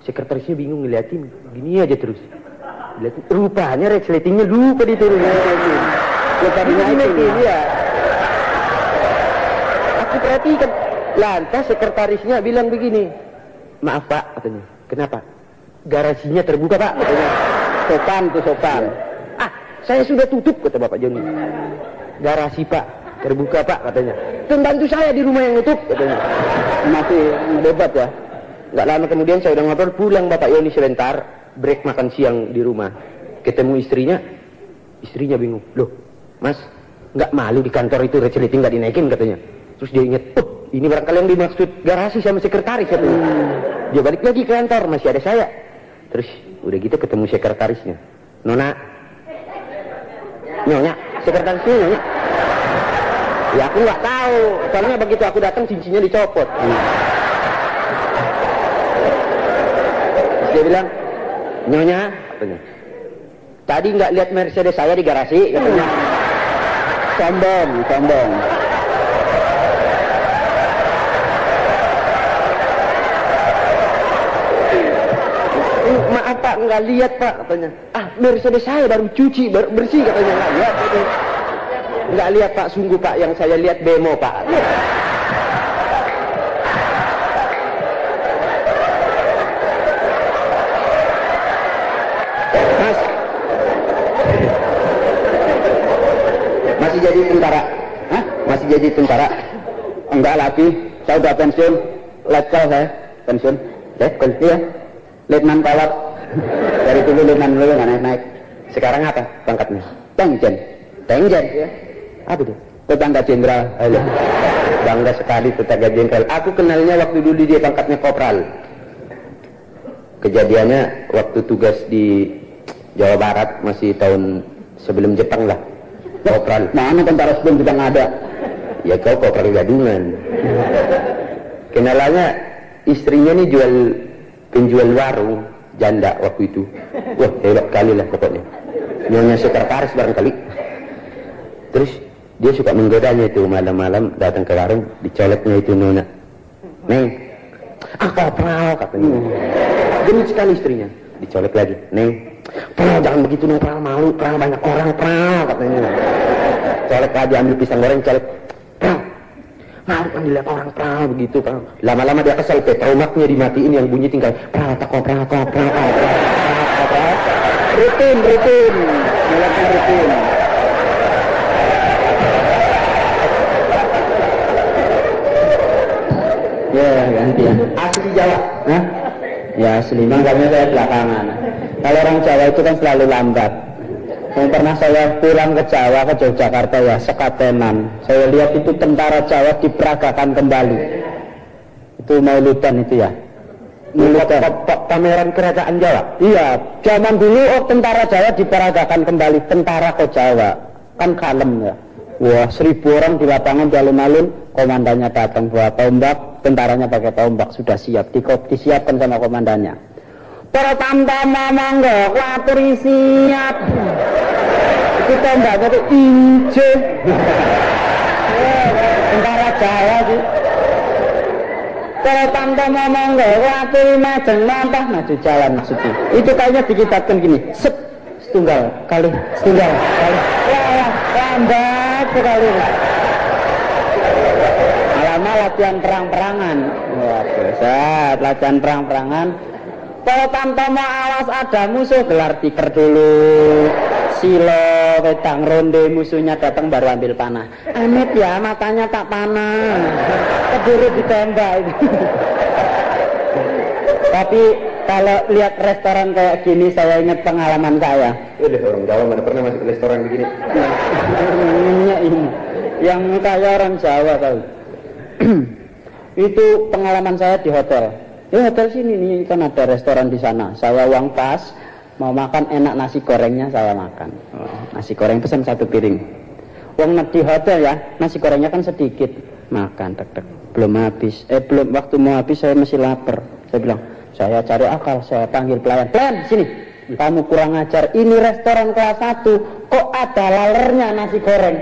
sekretarisnya bingung ngeliatin, gini aja terus. Lihat, rupanya resletingnya lupa diturunin. Tadinya itu ya. Aku perhatikan. Lantas sekretarisnya bilang begini, maaf Pak, katanya. Kenapa? Garasinya terbuka Pak, katanya. Sopan. Saya sudah tutup, kata Bapak Joni. Garasi Pak, terbuka Pak, katanya. Pembantu saya di rumah yang nutup, katanya. Masih debat ya. Nggak lama kemudian saya udah ngobrol, pulang Bapak Yoni sebentar, break makan siang di rumah. Ketemu istrinya bingung. Loh, Mas, nggak malu di kantor itu resleting nggak dinaikin, katanya. Terus dia ingat, ini barangkali yang dimaksud garasi sama sekretaris, katanya. Dia balik lagi ke kantor, masih ada saya. Terus udah gitu ketemu sekretarisnya. Nyonya, sekretarisnya Nyonya. Ya aku nggak tahu, soalnya begitu aku datang cincinnya dicopot. Dia bilang, Nyonya, katanya, tadi nggak lihat Mercedes saya di garasi, katanya. Sombong. Maaf Pak, nggak lihat Pak, katanya. Mercedes saya baru cuci, baru bersih, katanya. Nggak lihat, katanya. Nggak lihat Pak, sungguh Pak, yang saya lihat bemo Pak. Masih jadi tentara? Masih jadi tentara? Enggak lagi. Saya udah pensiun, letkol saya, pensiun. Letkol, iya. Letnan kolot. Dari dulu letnan dulu nggak naik-naik. Sekarang apa pangkatnya? Tengjen. Tengjen. Ya. Apa itu? Tetangga jenderal. Halo. Bangga sekali tetangga jenderal. Aku kenalnya waktu dulu dia pangkatnya kopral. Kejadiannya waktu tugas di Jawa Barat masih tahun sebelum Jepang lah. Kopral. Mana tentara sebelum Jepang ada? Ya kau kopral gadungan. Kenalannya istrinya nih penjual warung janda waktu itu. Wah hebat kali lah pokoknya. Nyonya sekretaris barangkali. Terus dia suka menggodanya itu malam-malam datang ke warung, dicoleknya itu nona. Neng, kopral katanya. Genit sekali istrinya. Dicolek lagi. Neng, pral jangan begitu neng, pral malu, pral banyak orang, pral katanya. Colek lagi, ambil pisang goreng, colek. Pral, malu kan dilihat orang, pral begitu, pral. Lama-lama dia kesel, petromaknya dimatiin yang bunyi tinggal pral, pral. Rutin. Mulai rutin. Ya gantian. Asli Jawa. Hah? Ya asli, makanya saya belakangan. Kalau orang Jawa itu kan selalu lambat. Yang pernah saya pulang ke Jawa, ke Yogyakarta ya sekatenan. Saya lihat itu tentara Jawa diperagakan kembali. Itu Mauludan itu ya. Mauludan. Pameran kerajaan Jawa. Iya, zaman dulu tentara Jawa diperagakan kembali, tentara ke Jawa. Kan kalem ya. Wah, 1000 orang di lapangan di alun-alun, komandannya datang bawa tombak, tentaranya pakai tombak, sudah siap, disiapkan sama komandannya. Para tamtama mangga, kuaturi siap. Itu tombak itu inje. Tentara Jawa sih. Para tamtama mangga, kuaturi majeng lampah, maju jalan maksudnya. Itu kayaknya dikitabkan gini, setunggal kali. Wah, lambat sekali. Lama latihan perang-perangan. Wah, besar latihan perang-perangan. Kalau tamtama awas ada musuh, gelar tikar dulu. Silo, wedang ronde, musuhnya datang baru ambil panah. Amit ya, matanya tak panah. Keburu ditembak. Tapi kalau lihat restoran kayak gini, saya ingat pengalaman saya. Udah orang Jawa mana pernah masuk ke restoran begini? Ini yang kaya orang Jawa tahu. Itu pengalaman saya di hotel. Di hotel sini nih kan ada restoran di sana. Saya uang pas, mau makan enak nasi gorengnya saya makan. Nasi goreng pesan 1 piring. Uang di hotel ya, nasi gorengnya kan sedikit. Makan tek belum habis. Belum, waktu mau habis saya masih lapar. Saya bilang, saya cari akal, saya panggil pelayan. Pelayan, sini. Kamu kurang ajar. Ini restoran kelas 1. Kok ada lalernya nasi goreng?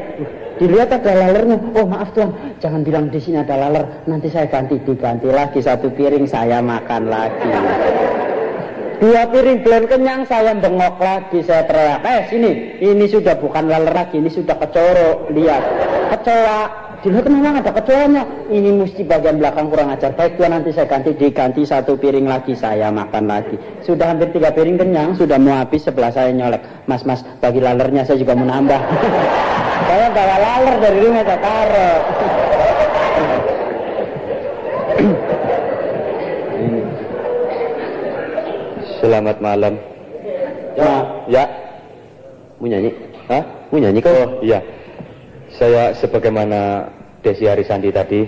Dilihat ada lalernya. Oh maaf tuan, jangan bilang di sini ada laler. Nanti saya diganti lagi 1 piring, saya makan lagi. 2 piring belum kenyang, saya bengok lagi, saya teriak. Sini, ini sudah bukan laler lagi, ini sudah kecorok. Lihat, kecoa. Dilihat memang ada kecoanya. Ini mesti bagian belakang kurang ajar. Baik tuan, nanti saya diganti 1 piring lagi, saya makan lagi. Sudah hampir 3 piring kenyang, sudah mau habis, sebelah saya nyolek. Mas, bagi lalernya saya juga mau nambah. Saya bawa laler dari rumah, saya taruh. Selamat malam. Ya. Mau nyanyi? Hah? Mau nyanyi kok? Oh iya. Saya sebagaimana Desi Arisandi tadi,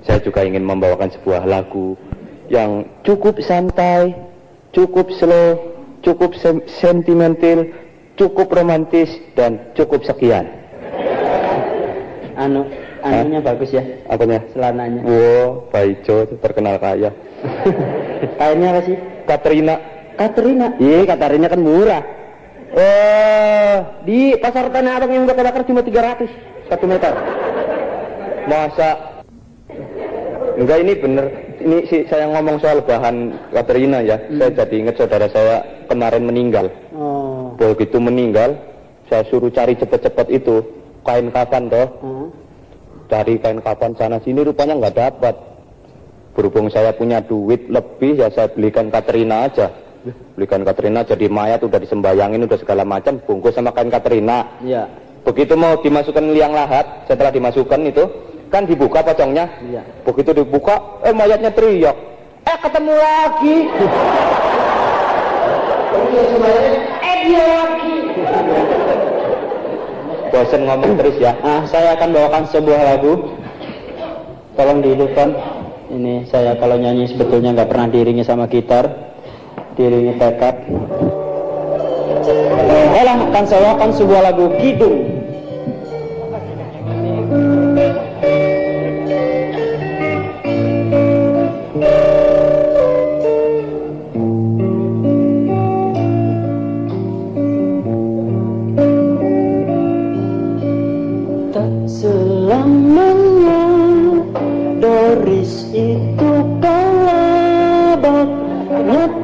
saya juga ingin membawakan sebuah lagu yang cukup santai, cukup slow, cukup sentimental, cukup romantis, dan cukup sekian. Anunya bagus ya? Apanya? Celananya. Wow, Baijo terkenal kaya. Kayaknya apa sih? Katrina. Iya, Katrina kan murah. Di pasar Tanah Abang yang bakar cuma 300 1 meter. Masa? Enggak, ini bener. Ini saya ngomong soal bahan Katrina ya. Saya jadi ingat saudara saya kemarin meninggal. Begitu meninggal, saya suruh cari cepet-cepet itu kain kafan toh. Cari kain kafan sana sini, rupanya nggak dapat. Berhubung saya punya duit lebih, ya saya belikan Katrina aja. Jadi mayat udah disembayangin, udah segala macam, bungkus sama kain Katrina. Iya. Begitu mau dimasukkan liang lahat, setelah dimasukkan itu kan dibuka pocongnya. Iya. Begitu dibuka, mayatnya teriak. Ketemu lagi. Dia lagi. Bosen ngomong terus ya. Saya akan bawakan sebuah lagu. Tolong dihidupkan. Ini saya kalau nyanyi sebetulnya nggak pernah diiringi sama gitar, diiringi tekad. Akan saya bawakan sebuah lagu Kidung. Selamanya Doris itu kalabat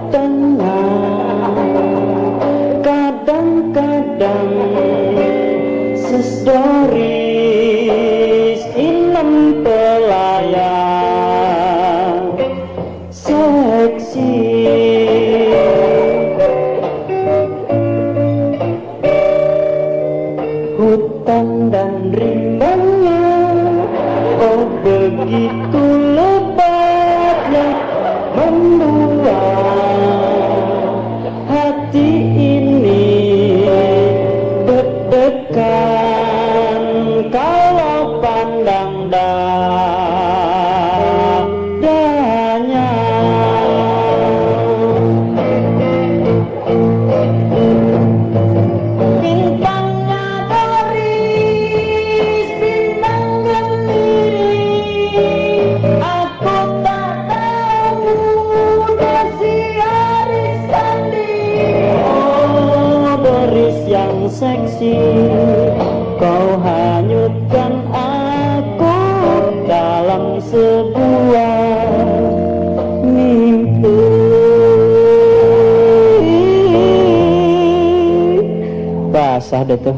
tengah. Kadang-kadang Sis Doris inem pelayan seksi. Hutan dan rimbanya, oh begitu lebatnya membuat hati ini deg-degan kalau pandang dadanya. Seksi, kau hanyutkan aku dalam sebuah mimpi. Basah deh tuh.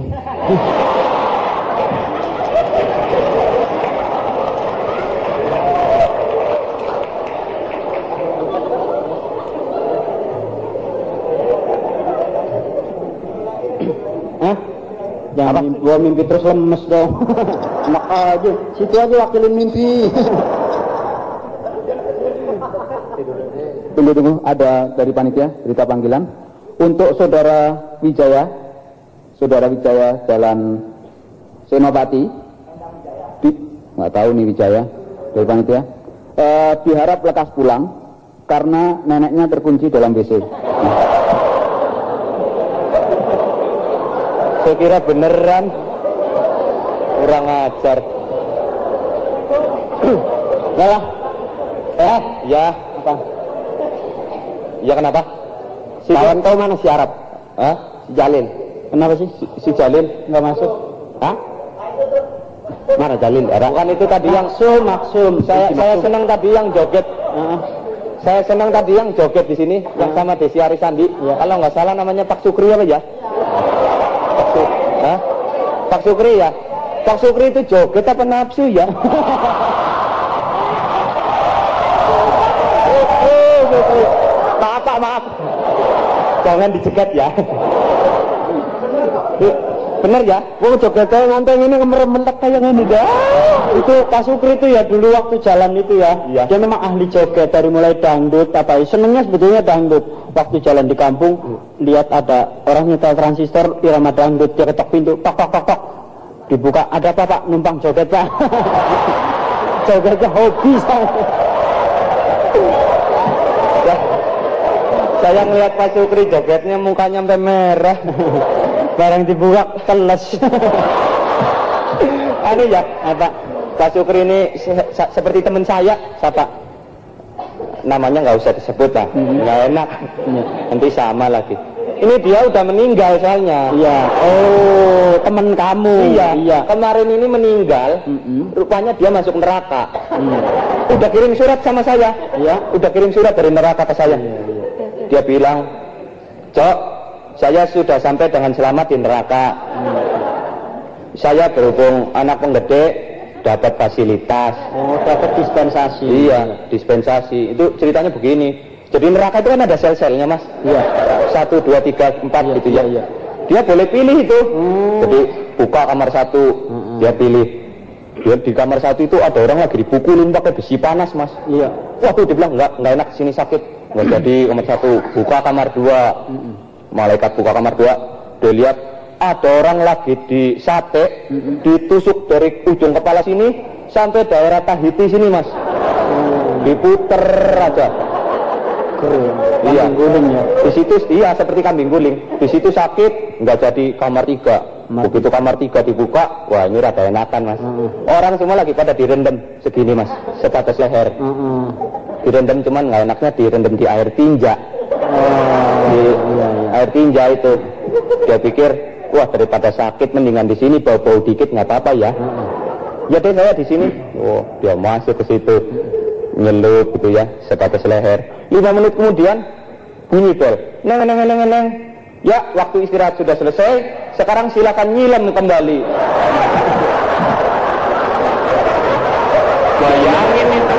Jangan gua mimpi terus lemes dong. Enak aja, situ aja wakilin mimpi. Tunggu, ada dari panitia berita panggilan untuk saudara Wijaya Jalan Senopati. Nggak tahu nih Wijaya dari panitia. Diharap lekas pulang karena neneknya terkunci dalam WC. Saya kira beneran. Kurang ajar. Yalah. Ya. Apa? Ya kenapa? Kawan kau mana si Arab? Si Jalil. Kenapa sih? Si Jalil Nggak masuk? Hah? Mana Jalil? Bukan itu tadi yang Maksum. saya senang tadi yang joget. Saya senang tadi yang joget di sini yang sama Desi Arisandi. Ya. Kalau nggak salah namanya Pak Sukri apa ya? Pak Sukri ya? Pak Sukri itu joget apa nafsu ya? Maaf. Jangan dicegat ya. Bener ya? Wong jogetnya nganteng ini kemerem-mentek kayak gini dah. Itu Pak Sukri itu ya dulu waktu jalan itu ya. Iya. Dia memang ahli joget dari mulai dangdut apa. Senengnya sebetulnya dangdut. Waktu jalan di kampung lihat ada orang nyetel transistor irama dangdut, dia ketok pintu, tok. Dibuka, ada apa Pak? Numpang joget Pak. Jogetnya hobi saya. Saya ngeliat Pak Sukri jogetnya mukanya sampai merah. Barang dibuka teles. Anu ya, Pak Sukri ini seperti teman saya, siapa? Namanya nggak usah disebut lah, nggak enak. Nanti sama lagi. Ini dia udah meninggal soalnya. Iya. Oh, teman kamu. Iya. Kemarin ini meninggal. Rupanya dia masuk neraka. Udah kirim surat sama saya. Iya. Udah kirim surat dari neraka ke saya. Iya. Dia bilang, Cok, saya sudah sampai dengan selamat di neraka. Saya berhubung anak penggede, dapat fasilitas. Oh, dapat dispensasi. Iya, dispensasi. Itu ceritanya begini. Jadi neraka itu kan ada sel-selnya, Mas. Iya. 1, 2, 3, 4 gitu ya. Iya. Dia boleh pilih itu. Jadi buka kamar 1, dia pilih. Dia di kamar satu itu ada orang lagi dipukulin pakai besi panas, Mas. Iya. Waduh, dia bilang nggak enak, sini sakit. Nggak jadi kamar satu, buka kamar dua. Malaikat buka kamar dua, dia lihat ada orang lagi di sate, ditusuk dari ujung kepala sini sampai daerah Tahiti sini, Mas. Diputer aja. Keren. Iya, Guling ya. di situ iya seperti kambing guling. Di situ sakit, nggak jadi kamar 3. Begitu kamar 3 dibuka, wah ini rada enakan, Mas. Orang semua lagi pada direndam segini, Mas, sebatas leher. Direndam, cuman nggak enaknya direndam di air tinja. Air tinja itu. Dia pikir, wah daripada sakit mendingan di sini bau-bau dikit nggak apa-apa ya. Ya deh saya di sini. Oh, dia masuk ke situ. Nyelup gitu ya, sebatas leher. 5 menit kemudian bunyi bel. Neng. Ya, waktu istirahat sudah selesai. Sekarang silakan nyilam kembali. Bayangin itu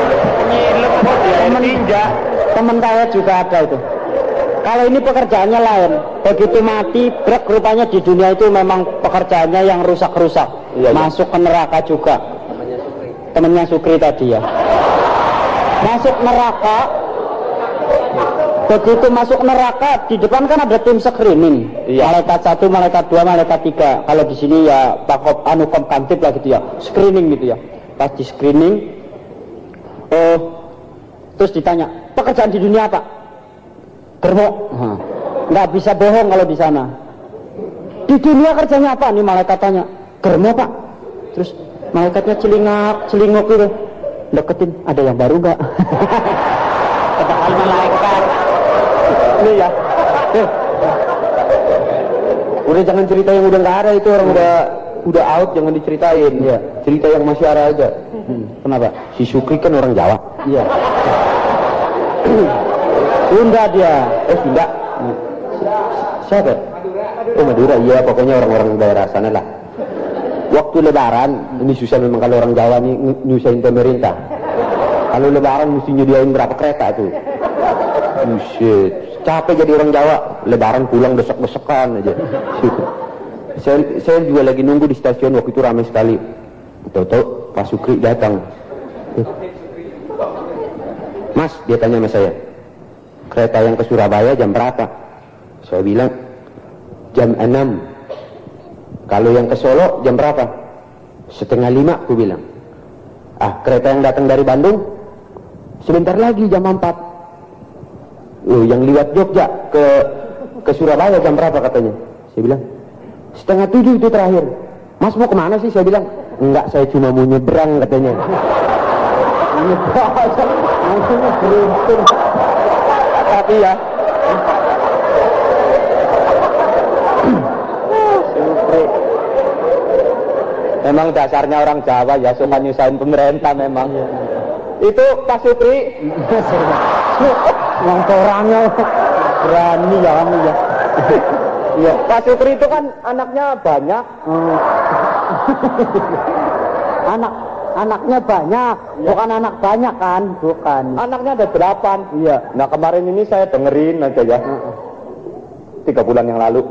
nyilam kok di air tinja. Temen saya juga ada itu. Kalau ini pekerjaannya lain. Begitu mati, brek, rupanya di dunia itu memang pekerjaannya yang rusak-rusak. Iya. Masuk ke neraka juga. Temennya Sukri tadi ya. Masuk neraka. Begitu masuk neraka, di depan kan ada tim screening. Iya. Malaikat 1, malaikat 2, malaikat 3. Kalau di sini ya pakop komkantip lah gitu ya. Screening gitu ya. Pas di screening, terus ditanya, pekerjaan di dunia apa? Germo. Nggak bisa bohong kalau di sana. Di dunia kerjanya apa? Nih malaikat tanya. Germo, Pak. Terus malaikatnya celinguk gitu. Deketin, ada yang baru nggak? Kata malaikat. Ini ya. Udah jangan cerita yang udah nggak ada, itu orang udah out, jangan diceritain. Iya. Cerita yang masih ada aja. Kenapa? Si Sukri kan orang Jawa. Iya. Sunda dia. Sunda. Siapa? Oh, Madura. Iya, pokoknya orang-orang daerah sana lah. Waktu lebaran, ini susah memang kalau orang Jawa nih nyusahin pemerintah. Kalau lebaran mesti nyediain berapa kereta tuh. Buset, capek jadi orang Jawa. Lebaran pulang desek-desekan aja. Saya juga lagi nunggu di stasiun, waktu itu ramai sekali. Tahu-tahu Pak Sukri datang. Mas, dia tanya sama saya, kereta yang ke Surabaya jam berapa? Saya bilang jam 6. Kalau yang ke Solo jam berapa? 4:30, aku bilang. Kereta yang datang dari Bandung sebentar lagi jam 4. Yang liwat Jogja ke Surabaya jam berapa katanya? Saya bilang 6:30 itu terakhir. Mas mau kemana sih? Saya bilang enggak, saya cuma mau nyebrang katanya. Tapi ya memang dasarnya orang Jawa ya, suka nyusahin pemerintah memang. Itu Pak Sukri Yang orangnya berani ya kamu ya. Iya, Pak Sukri itu kan anaknya banyak. Anaknya banyak, bukan anak banyak kan? Bukan. Anaknya ada 8. Iya. Nah kemarin ini saya dengerin aja ya. 3 bulan yang lalu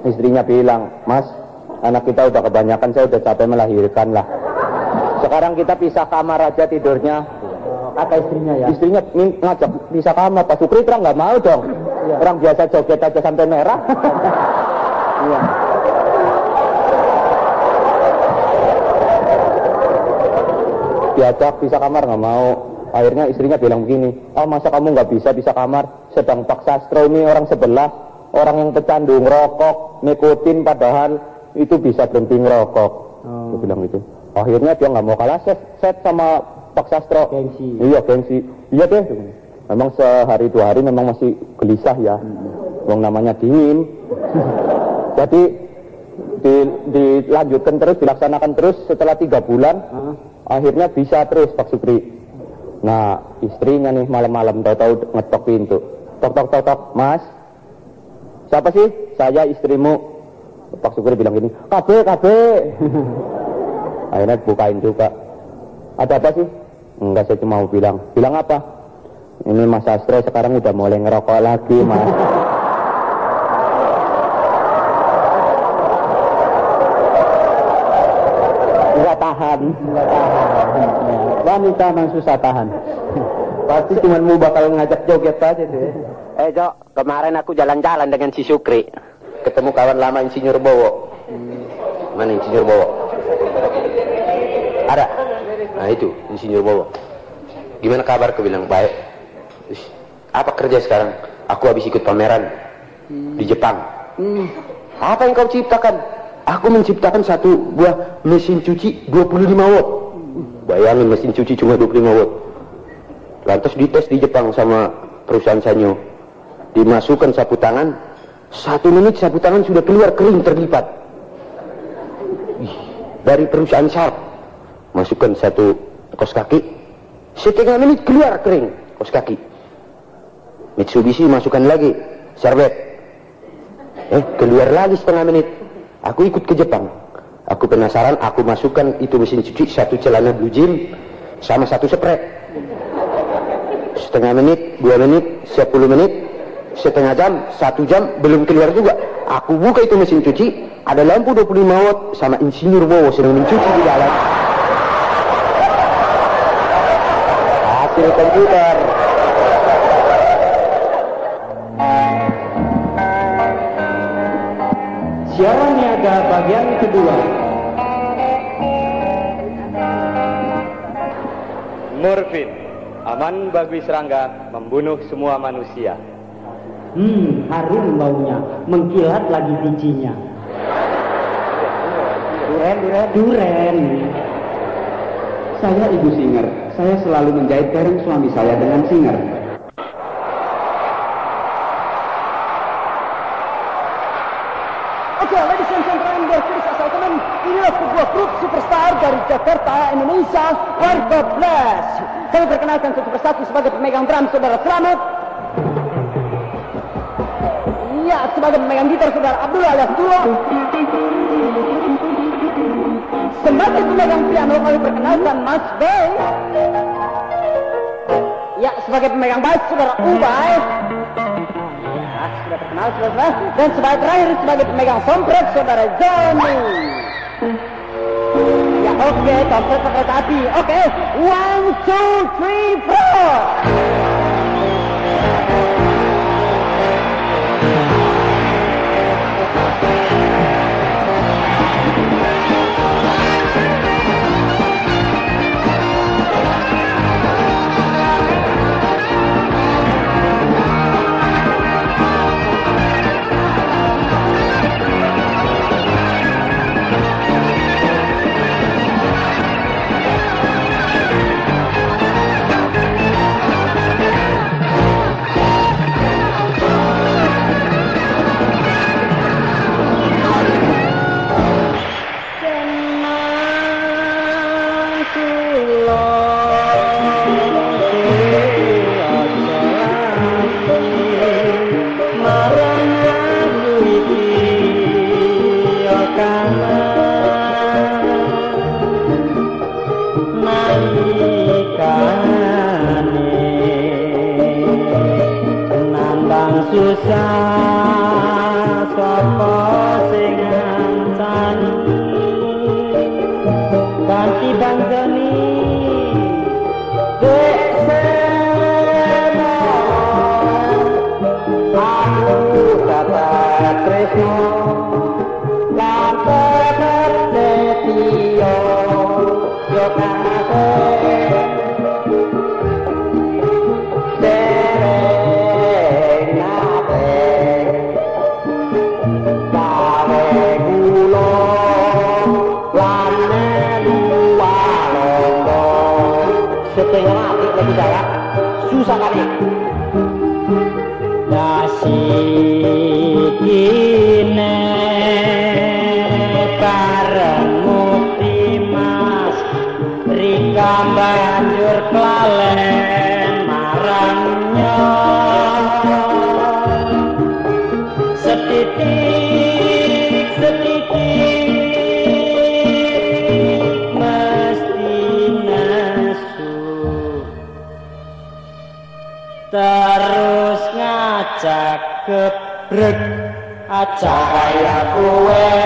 istrinya bilang, Mas, anak kita udah kebanyakan, saya udah capek melahirkan lah. Sekarang kita pisah kamar aja tidurnya. Kata istrinya ya. Istrinya ngajak pisah kamar, Pak Sukri terang nggak mau dong. Iya. Orang biasa joget aja sampai merah. Iya. Diajak pisah kamar nggak mau. Akhirnya istrinya bilang begini, masa kamu nggak bisa pisah kamar? Sedang Pak Sastro ini orang sebelah, orang yang pecandu ngerokok, nikotin, padahal itu bisa berhenti ngerokok. Dia bilang gitu. Akhirnya dia nggak mau kalah set sama Pak Sastro. Gengsi. Iya, gengsi. Iya deh. Memang sehari 2 hari memang masih gelisah ya. Wong namanya dingin. Jadi dilanjutkan terus, dilaksanakan terus setelah 3 bulan. Akhirnya bisa terus Pak Sukri. Nah, istrinya nih malam-malam tahu-tahu ngetok pintu. Tok, Mas. Siapa sih? Saya, istrimu. Pak Sukri bilang gini, KB. Akhirnya bukain juga. Ada apa sih? Enggak, saya cuma mau bilang apa? Ini Mas Sastro sekarang udah mulai ngerokok lagi, Mas. Enggak nggak tahan. Wanita memang susah tahan. Pasti cuma mau bakal ngajak joget aja tuh. Jok, kemarin aku jalan-jalan dengan si Sukri. Ketemu kawan lama Insinyur Bowo. Mana Insinyur Bowo? Ada. Nah itu Insinyur Bowo. Gimana kabar? Aku bilang baik. Apa kerja sekarang? Aku habis ikut pameran di Jepang. Apa yang kau ciptakan? Aku menciptakan satu buah mesin cuci 25 watt. Bayangin mesin cuci cuma 25 watt. Lantas dites di Jepang sama perusahaan Sanyo. Dimasukkan sapu tangan, 1 menit sapu tangan sudah keluar kering terlipat. Dari perusahaan Sharp, masukkan satu kos kaki, setengah menit keluar kering kos kaki. Mitsubishi masukkan lagi serbet, keluar lagi setengah menit. Aku ikut ke Jepang, aku penasaran, aku masukkan itu mesin cuci, satu celana blue jean sama satu spray. Setengah menit, 2 menit, 10 menit, setengah jam, 1 jam, belum keluar juga. Aku buka itu mesin cuci, ada lampu 25 watt sama Insinyur Bowo sedang mencuci di dalam. Hasil komputer. Siaran niaga bagian kedua. Morfin, aman bagi serangga, membunuh semua manusia. Harum baunya, mengkilat lagi bijinya. Duren. Saya Ibu Singer. Saya selalu menjahit bareng suami saya dengan Singer. Oke, ladies and gentlemen, please asal teman, inilah sebuah grup superstar dari Jakarta, Indonesia. Warga Blast. Kami perkenalkan satu persatu sebagai pemegang drum Saudara Slamet. Ya, sebagai pemegang gitar Saudara Abdullah alias Dulo. Sebagai pemegang piano kami perkenalkan Mas Bay. Ya, sebagai pemegang bass Saudara Ubay. Ya, sudah terkenal saudara. Dan sebagai terakhir sebagai pemegang soundtrack Saudara Johnny. Ya, oke, soundtrack kereta api. Oke, 1, 2, 3, 4. Susah sapa sing ngancani ganti banjani dek seno aku dapat tresno lan setio yo kabeh susah kali. Dasikine bareng mukti mas Rika banjur klalen marangnya setitik mesti nesu terus ngajak gebrek aja kaya kue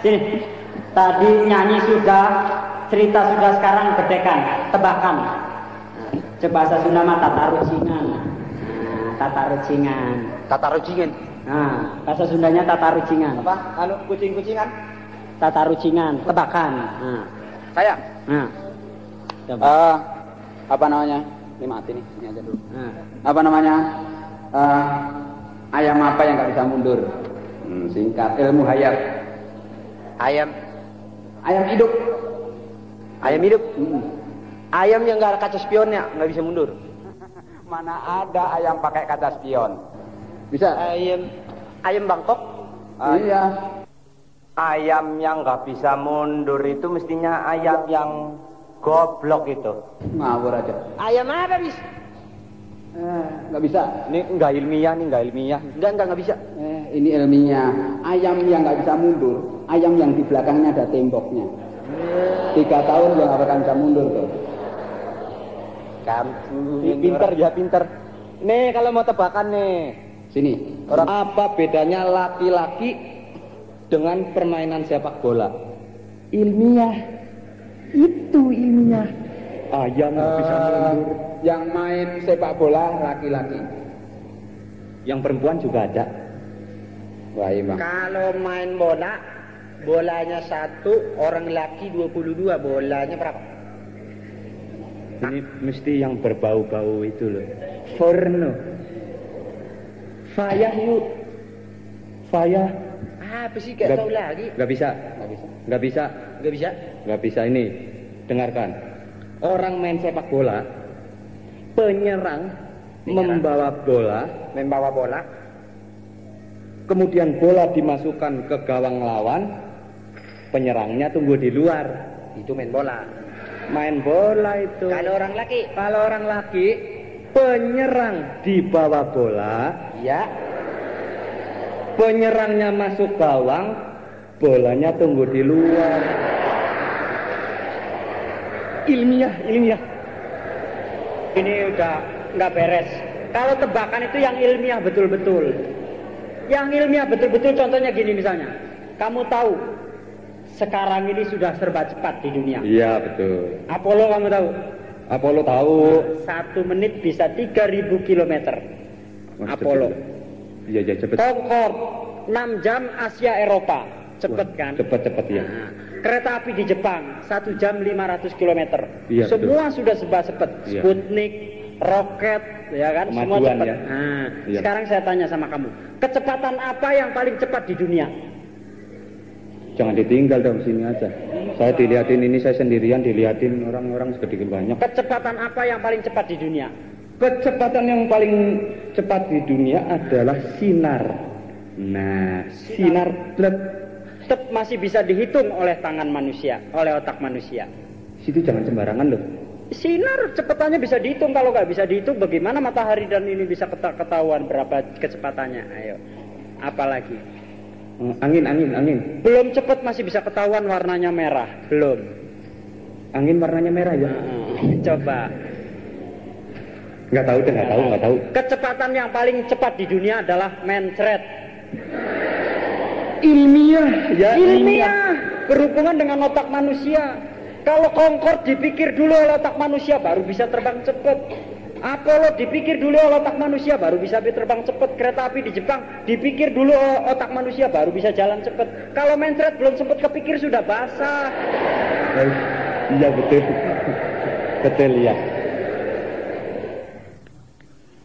Sini. Tadi nyanyi sudah, cerita sudah, sekarang bedekan, tebakan. Coba bahasa Sunda mah tatarucingan. Tatarucingan. Tatarucingan. Nah, bahasa Sundanya tatarucingan. Apa? Anu kucing-kucingan? Tatarucingan, tebakan. Nah. Saya. Nah. Coba. Apa namanya? Ini mati nih, ini aja dulu. Nah. Apa namanya? Ayam apa yang nggak bisa mundur? Singkat, ilmu hayat. Ayam hidup. Ayam hidup. Ayam yang nggak ada kaca spionnya nggak bisa mundur. Mana ada ayam pakai kaca spion? Bisa? Ayam Bangkok. Iya. Ayam yang nggak bisa mundur itu mestinya ayam yang goblok itu. Ngawur aja. Ayam apa bis? Nggak bisa. Ini nggak ilmiah, nih nggak ilmiah. Nggak bisa. Ini ilmiah. Ayam yang nggak bisa mundur, ayam yang di belakangnya ada temboknya. 3 tahun dia nggak akan bisa mundur tuh. Pinter ya, pinter. Nih kalau mau tebakan nih. Sini. Apa bedanya laki-laki dengan permainan sepak bola? Ilmiah. Itu ilmiah. Ayam nggak bisa mundur. Yang main sepak bola laki-laki. Yang perempuan juga ada. Wah, iya, Bang. Kalau main bola, bolanya 1, orang laki 22, bolanya berapa? Ini mesti yang berbau-bau itu loh. Forno. Fayah yuk. Fayah. Apa sih gak tahu lagi? Gak bisa. Gak bisa. Gak bisa? Gak bisa. Ini dengarkan. Orang main sepak bola, penyerang membawa bola, kemudian bola dimasukkan ke gawang lawan, penyerangnya tunggu di luar. Itu main bola. Main bola itu. Kalau orang laki, penyerang dibawa bola, ya. Penyerangnya masuk gawang, bolanya tunggu di luar. Ilmiah. Ini udah nggak beres. Kalau tebakan itu yang ilmiah betul-betul. Yang ilmiah betul-betul contohnya gini misalnya. Kamu tahu sekarang ini sudah serba cepat di dunia. Iya betul. Apollo kamu tahu? Apollo tahu. 1 menit bisa 3.000 kilometer. Apollo. Iya cepet. Concorde 6 jam Asia Eropa. Cepet kan? Cepet ya. Nah, kereta api di Jepang 1 jam 500 kilometer. Iya, semua sudah serba cepat. Iya. Sputnik, roket, ya kan? Kemajuan, semua cepat. ya. Nah, Iya. sekarang saya tanya sama kamu, kecepatan apa yang paling cepat di dunia? Jangan ditinggal dong, sini aja. Saya dilihatin ini, saya sendirian dilihatin orang-orang sedikit banyak. Kecepatan apa yang paling cepat di dunia? Kecepatan yang paling cepat di dunia adalah sinar. Nah, sinar Tetap masih bisa dihitung oleh tangan manusia, oleh otak manusia. situ jangan sembarangan loh. Sinar cepatannya bisa dihitung. Kalau nggak bisa dihitung, bagaimana matahari dan ini bisa ketahuan berapa kecepatannya? Ayo, apalagi? Angin. Belum cepat masih bisa ketahuan warnanya merah. Belum. Angin warnanya merah ya. Coba. Nggak tahu. Kecepatan yang paling cepat di dunia adalah mencret. Ilmiah ya. Ilmiah. Berhubungan dengan otak manusia. Kalau Concorde dipikir dulu oleh otak manusia baru bisa terbang cepat. Apollo dipikir dulu oleh otak manusia baru bisa terbang cepat. Kereta api di Jepang dipikir dulu otak manusia baru bisa jalan cepat. Kalau mencret belum sempat kepikir sudah basah. Iya betul. Betul ya.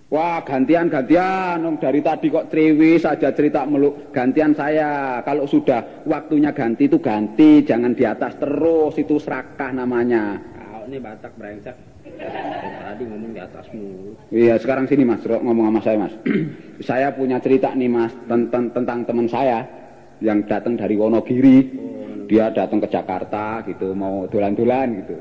Wah, gantian. Dari tadi kok trewis saja cerita meluk. Gantian saya. Kalau sudah waktunya ganti itu ganti. Jangan di atas terus. Itu serakah namanya. Kau ini Batak brengsek. Tadi ngomong di atasmu. Iya, sekarang sini Mas, ngomong sama saya Mas. Saya punya cerita nih Mas, tentang teman saya yang datang dari Wonogiri. Dia datang ke Jakarta gitu, mau dolan-dolan gitu.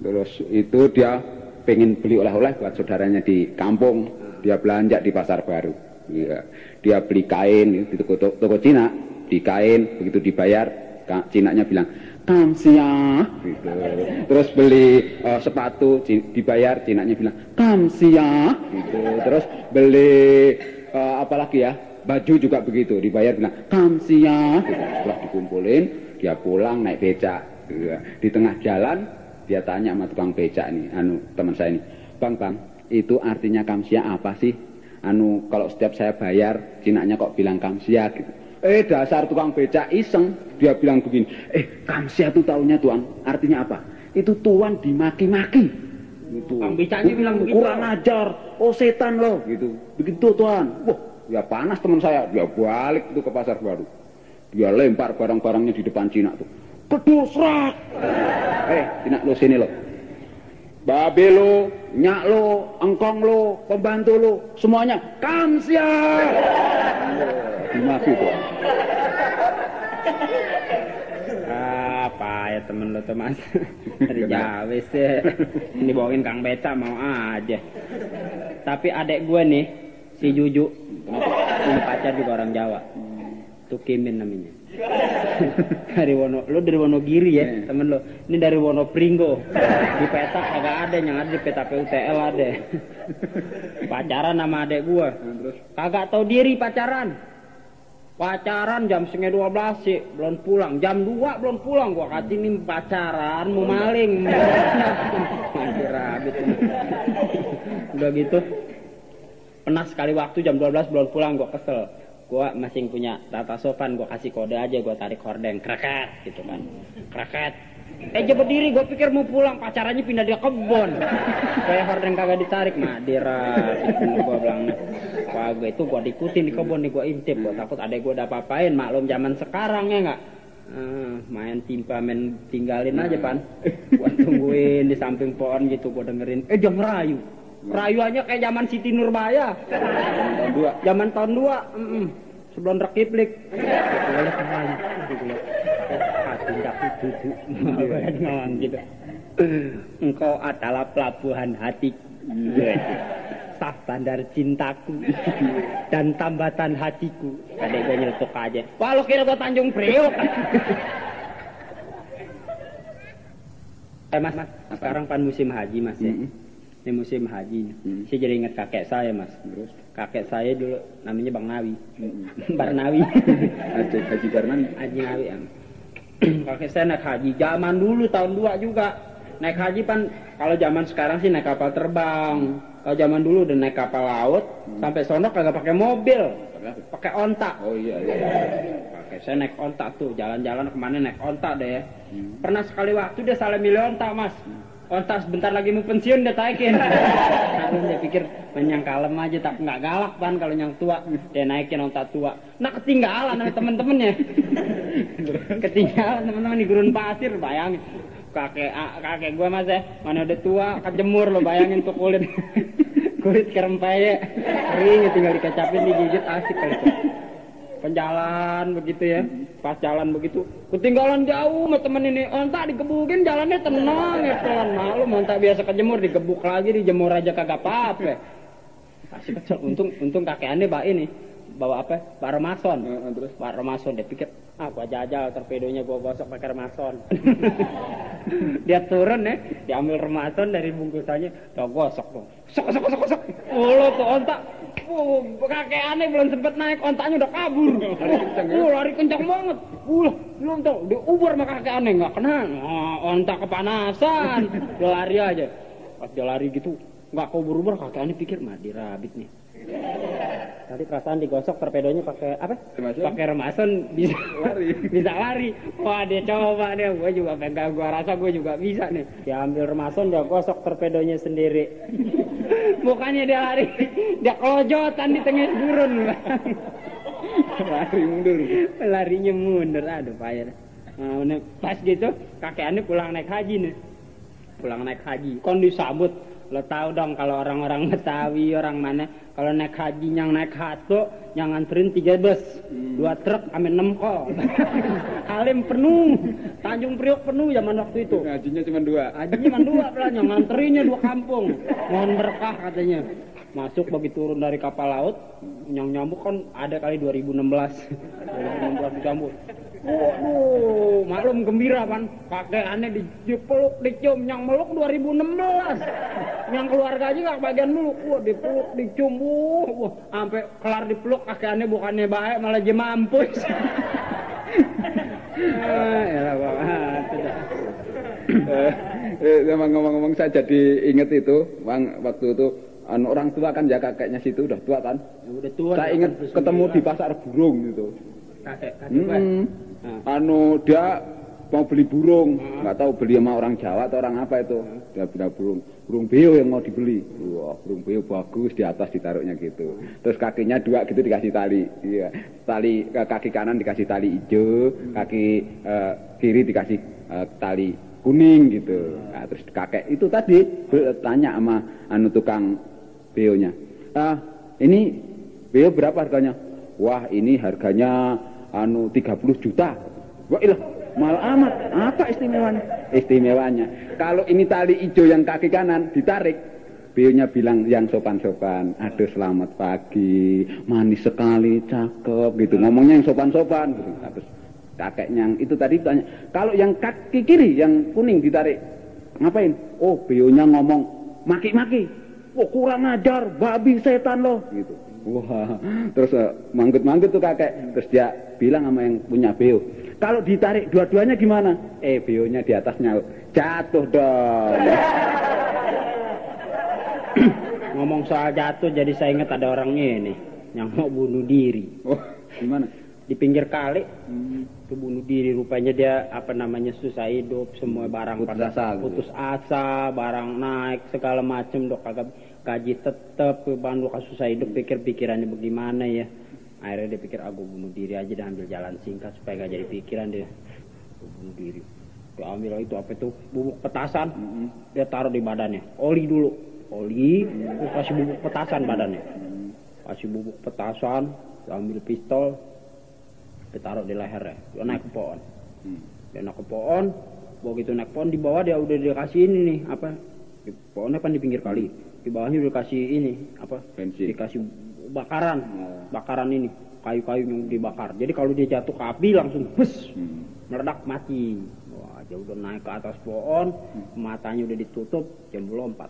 Terus itu dia pengen beli oleh-oleh buat saudaranya di kampung. Dia belanja di Pasar Baru. Iya. Dia beli kain di toko Cina, di kain, begitu dibayar, Cinanya bilang, "Kamsia." Gitu. Terus beli sepatu, dibayar, Cinanya bilang, "Kamsia." Gitu. Terus beli apalagi ya? Baju juga begitu, dibayar bilang kamsia. Setelah dikumpulin, dia pulang naik becak. Di tengah jalan dia tanya sama tukang becak nih, teman saya ini, bang, itu artinya kamsia apa sih? Kalau setiap saya bayar, Cinanya kok bilang kamsia gitu. Dasar tukang becak iseng, dia bilang begini, kamsia itu taunya tuan, artinya apa? Itu tuan dimaki-maki. Itu. Tukang becaknya bilang begitu. Kurang ajar, setan loh gitu. Begitu tuan. Wah, ya panas teman saya, dia balik itu ke pasar baru. Dia lempar barang-barangnya di depan Cina tuh. Kedus rak. Cina lo sini lo. Babe lo, nyak lo, engkong lo, pembantu lo, semuanya kamsia. Dimaki tuh. Apa ya temen lo tuh mas? Dari Jawa sih. Ini bawain Kang Beca mau aja. Tapi adek gue nih, si Juju, ini pacar juga orang Jawa. Tuh Kimin namanya. Dari Wonogiri ya temen lo. Ini dari Wonopringgo. Di peta kagak ada, yang ada di peta PUTL ada. Pacaran sama adek gue. Kagak tahu diri pacaran jam 11:30 sih belum pulang, jam 2 belum pulang. Gua kata ini pacaran mau maling. Rabit. Udah gitu pernah sekali waktu jam 12 belum pulang, gua kesel. Gua masih punya tata sopan, gua kasih kode aja, gua tarik hordeng kreket gitu kan. Kreket. Berdiri, gua pikir mau pulang, pacarannya pindah dia kebon. Kayak hordeng kagak ditarik, Madira. Gua bilang, wah gue itu gua diikutin di kebon nih, gua intip, gua takut adek gua ada apa-apain. Maklum zaman sekarang ya enggak. Main timpa, main tinggalin aja pan. Gua tungguin di samping pohon gitu, gua dengerin. Dia ngerayu. Rayuannya kayak zaman Siti Nurbaya. Zaman tahun 2. Sebelum Rekiplik. Ngomong gitu. Engkau adalah pelabuhan hatiku. Sah bandar cintaku dan tambatan hatiku. Adek gue nyeletuk aja. Wah lo kira gue Tanjung Priok. Mas, sekarang pan musim haji mas ya. Ini musim haji. Saya jadi ingat kakek saya mas. Kakek saya dulu namanya Bang Nawi. Barnawi. Haji Barnawi. Haji Nawi. Kakek saya naik haji. Zaman dulu tahun 2 juga. Naik haji pan kalau zaman sekarang sih naik kapal terbang. Kalau zaman dulu udah naik kapal laut. Sampai sono kagak pakai mobil. Pakai ontak. Oh iya. Kakek saya naik ontak tuh. Jalan-jalan kemana naik ontak deh ya. Pernah sekali waktu dia salah milih ontak mas. Ontak sebentar lagi mau pensiun dia taikin. Nah, dia pikir yang kalem aja tapi nggak galak pan kalau yang tua. Dia naikin ontak tua. Nah ketinggalan sama temen-temennya. Ketinggalan teman-teman di gurun pasir, bayangin. Kakek gua mas ya, mana udah tua, kejemur lo, bayangin tuh kulit. Kulit kerempeye, kering tinggal dikecapin, digigit, asik kali tuh. Penjalan begitu ya, pas jalan begitu, ketinggalan jauh sama temen ini, ontak digebukin jalannya tenang ya pelan. Malu ontak biasa kejemur, digebuk lagi, dijemur aja kagak apa-apa. Asik kecil, untung kakek aneh bawa ini, bawa apa? Pak Remason. Pak Remason dia pikir, gua jajal torpedonya gua gosok pakai Remason. Dia turun ya, diambil Remason dari bungkusannya, dia gosok dong. Sok. Lo tuh ontak. Kakek aneh belum sempet naik, ontaknya udah kabur. Lari kencang banget. Belum tau, diubur sama kakek aneh, nggak kena. Ontak kepanasan, dia lari aja. Pas dia lari gitu, nggak kubur-ubur, kakek aneh pikir, madi rabit nih. Tadi perasaan digosok torpedonya pakai apa? Pakai Remason bisa lari. Wah dia coba deh, gue juga pegang, gue rasa gue juga bisa nih. Dia ambil Remason, dia gosok torpedonya sendiri. Bukannya dia lari, dia kelojotan di tengah gurun. Lari mundur. Larinya mundur, aduh payah. Nah, pas gitu kakek aneh pulang naik haji nih. Pulang naik haji, kon disambut. Lo tahu dong kalau orang-orang Betawi, orang mana kalau naik haji yang naik hato, yang nganterin 3 bus, 2 truk, ame 6 kol. Halim penuh, Tanjung Priok penuh zaman waktu itu. Hajinya cuma 2. Hajinya cuma 2 pelan, yang nganterinnya 2 kampung. Mohon berkah katanya. Masuk begitu turun dari kapal laut, yang nyambuk kan ada kali 2016 disambut. Waduh, maklum gembira kan. Kakeannya dipeluk, dicium, yang meluk 2016. Yang keluarga aja gak bagian meluk. Wah, dipeluk, dicium, wah, sampai kelar dipeluk kakeannya bukannya baik malah dia mampus. Ya Memang ngomong-ngomong saya jadi inget itu, Bang, waktu itu orang tua kan ya kakeknya situ udah tua kan. Ya, udah tua. Saya inget ketemu di pasar burung gitu. Kakek dia mau beli burung, nggak tahu beli sama orang Jawa atau orang apa itu. Dia bilang burung beo yang mau dibeli. Wah, burung beo bagus, di atas ditaruhnya gitu. Terus kakinya 2 gitu dikasih tali. Iya. Tali kaki kanan dikasih tali hijau, kaki kiri dikasih tali kuning gitu. Nah, terus kakek itu tadi tanya sama tukang beonya. Ini beo berapa harganya? Wah, ini harganya 30 juta. Wah, ilah, mahal amat. Apa istimewanya? Istimewanya, kalau ini tali hijau yang kaki kanan ditarik, beonya bilang yang sopan-sopan, aduh selamat pagi, manis sekali, cakep gitu. Ngomongnya yang sopan-sopan gitu. Terus kakeknya yang itu tadi tanya, kalau yang kaki kiri yang kuning ditarik, ngapain? Oh, beonya ngomong maki-maki. Oh, kurang ajar, babi setan loh gitu. Wah, terus manggut-manggut tuh kakek. Terus dia bilang sama yang punya beo, kalau ditarik dua-duanya gimana? Beonya di atasnya jatuh dong. Ngomong soal jatuh, jadi saya ingat ada orang ini yang mau bunuh diri. Oh, gimana? Di pinggir kali, itu bunuh diri. Rupanya dia susah hidup, semua barang putus asa, barang naik segala macem, dok kagak gaji tetep, bandul susah hidup, pikir-pikirannya bagaimana ya. Akhirnya dia pikir, aku bunuh diri aja dan ambil jalan singkat supaya gak jadi pikiran dia. Bunuh diri. Dia ambil itu apa itu, bubuk petasan, dia taruh di badannya. Oli dulu, terus kasih bubuk petasan badannya. Kasih bubuk petasan, dia ambil pistol, dia taruh di lehernya. Dia naik ke pohon. Begitu naik pohon, di bawah dia udah dikasih ini nih, apa? Di pohonnya kan di pinggir kali. Di bawahnya udah kasih ini, apa? Bensin. Dikasih bakaran ini, kayu-kayu yang dibakar. Jadi kalau dia jatuh ke api langsung meledak mati. Wah, dia udah naik ke atas pohon, matanya udah ditutup, dia lompat.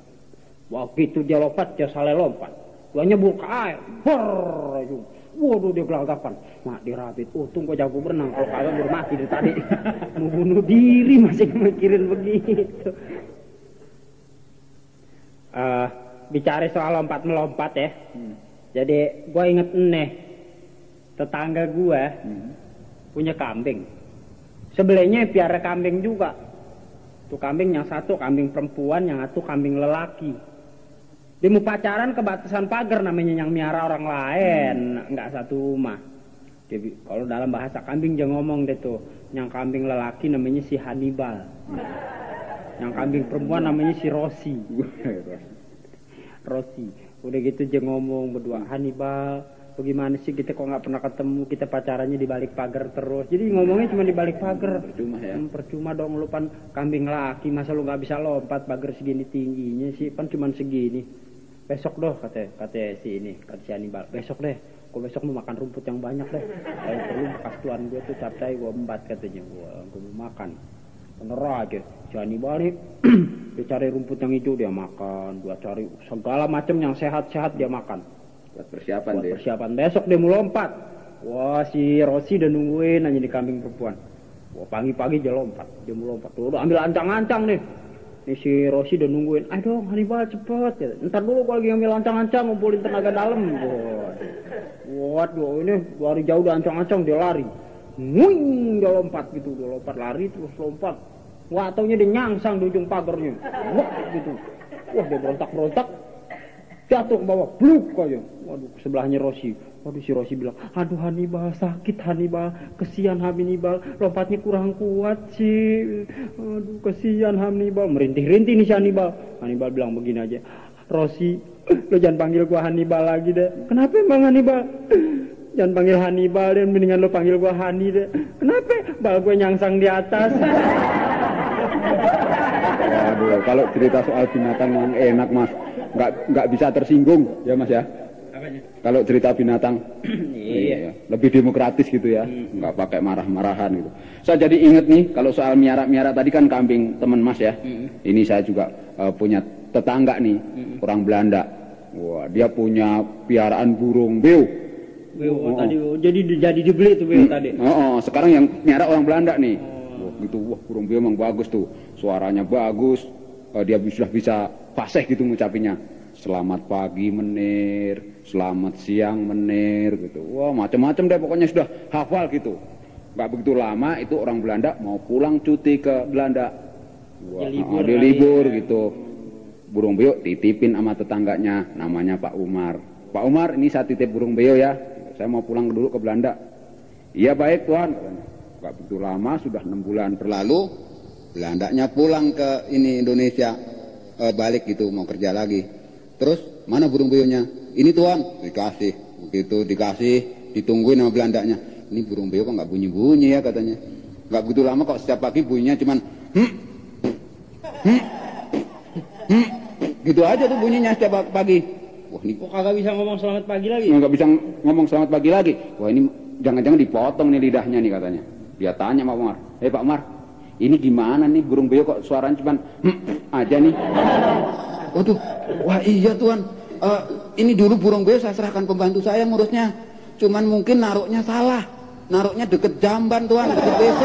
Wah, gitu dia lompat, dia salah lompat. Dia nyebur ke air. Waduh, dia gelagapan. Mak dirapit. Tunggu jago berenang. Kalau kagak udah mati dari tadi. Mau bunuh diri masih mikirin begitu. Bicara soal lompat-melompat ya. Jadi gue inget tetangga gue punya kambing. Sebelahnya piara kambing juga. Tuh kambing yang satu kambing perempuan, yang satu kambing lelaki. Dia mau pacaran ke batasan pagar, namanya yang miara orang lain, nggak satu rumah. Jadi kalau dalam bahasa kambing dia ngomong deh tuh, yang kambing lelaki namanya si Hannibal, yang kambing perempuan namanya si Rosi. Udah gitu dia ngomong berdua, Hannibal, bagaimana sih kita kok nggak pernah ketemu, kita pacarannya di balik pagar terus. Jadi ngomongnya cuma di balik pagar. Percuma ya. Percuma dong, lu pan kambing laki, masa lu nggak bisa lompat pagar segini tingginya sih, pan cuma segini. Besok doh kata si Hannibal, besok deh, kok besok mau makan rumput yang banyak deh. Kalau perlu bekas tuan gue tuh capcay gue embat katanya, gue mau makan. Bener aja, si Hannibal nih, dia cari rumput yang hijau dia makan, dia cari segala macam yang sehat-sehat dia makan. Buat persiapan besok dia mau lompat. Wah, si Rosi udah nungguin aja di kambing perempuan. Wah, pagi-pagi dia lompat, dia mau lompat. Udah ambil ancang-ancang nih. Nih si Rosi udah nungguin, ayo dong Hannibal cepet ya. Ntar dulu gua lagi ngambil ancang-ancang, ngumpulin tenaga dalam. Waduh, ini dari jauh udah ancang-ancang dia lari. Dia lompat gitu, dia lompat lari terus lompat. Wah, taunya dia nyangsang di ujung pagarnya. Wah gitu. Wah, dia berontak-berontak. Jatuh ke bawah, bluk aja. Waduh, sebelahnya Rosi. Waduh, si Rosi bilang, aduh Hannibal, sakit Hannibal, kesian Hannibal, lompatnya kurang kuat sih. Aduh, kesian Hannibal, merintih-rintih nih si Hannibal. Hannibal bilang begini aja, Rosi, lo jangan panggil gua Hannibal lagi deh. Kenapa emang Hannibal? Jangan panggil Hannibal deh, mendingan lo panggil gua Hani deh. Kenapa? Bal gue nyangsang di atas. Waduh, kalau cerita soal binatang yang enak mas, nggak bisa tersinggung ya mas ya. Kalau cerita binatang, iya, lebih demokratis gitu ya, nggak pakai marah-marahan gitu. Saya jadi inget nih, kalau soal miara tadi kan kambing teman Mas ya. Ini saya juga punya tetangga nih, orang Belanda. Wah, dia punya piaraan burung beo. Tadi jadi dibeli tuh beo tadi. Sekarang yang miara orang Belanda nih. Wah, burung beo emang bagus tuh, suaranya bagus. Dia sudah bisa fasih gitu ngucapinnya. Selamat pagi menir, selamat siang menir gitu. Wah, macam-macam deh pokoknya sudah hafal gitu. Nggak begitu lama itu orang Belanda mau pulang cuti ke Belanda. Wah, dia libur gitu. Burung beo titipin sama tetangganya, namanya Pak Umar. Pak Umar, ini saya titip burung beo ya. Saya mau pulang dulu ke Belanda. Iya baik Tuhan. Nggak begitu lama, sudah 6 bulan berlalu. Belandanya pulang ke ini Indonesia, balik gitu mau kerja lagi. Terus mana burung beonya? Ini Tuhan, dikasih. Begitu dikasih, ditungguin sama Belandanya. Ini burung beo kok nggak bunyi-bunyi ya katanya. Nggak begitu lama kok setiap pagi bunyinya cuman gitu aja tuh bunyinya setiap pagi. Wah ini kok kagak bisa ngomong selamat pagi lagi? Nggak bisa ngomong selamat pagi lagi. Wah ini jangan-jangan dipotong nih lidahnya nih katanya. Dia tanya Pak Umar, Pak Umar, ini gimana nih burung beo kok suaranya cuman aja nih. Waduh, wah iya Tuhan, ini dulu burung beo saya serahkan pembantu saya ngurusnya, cuman mungkin naruhnya salah, naruhnya deket jamban Tuhan, deket WC,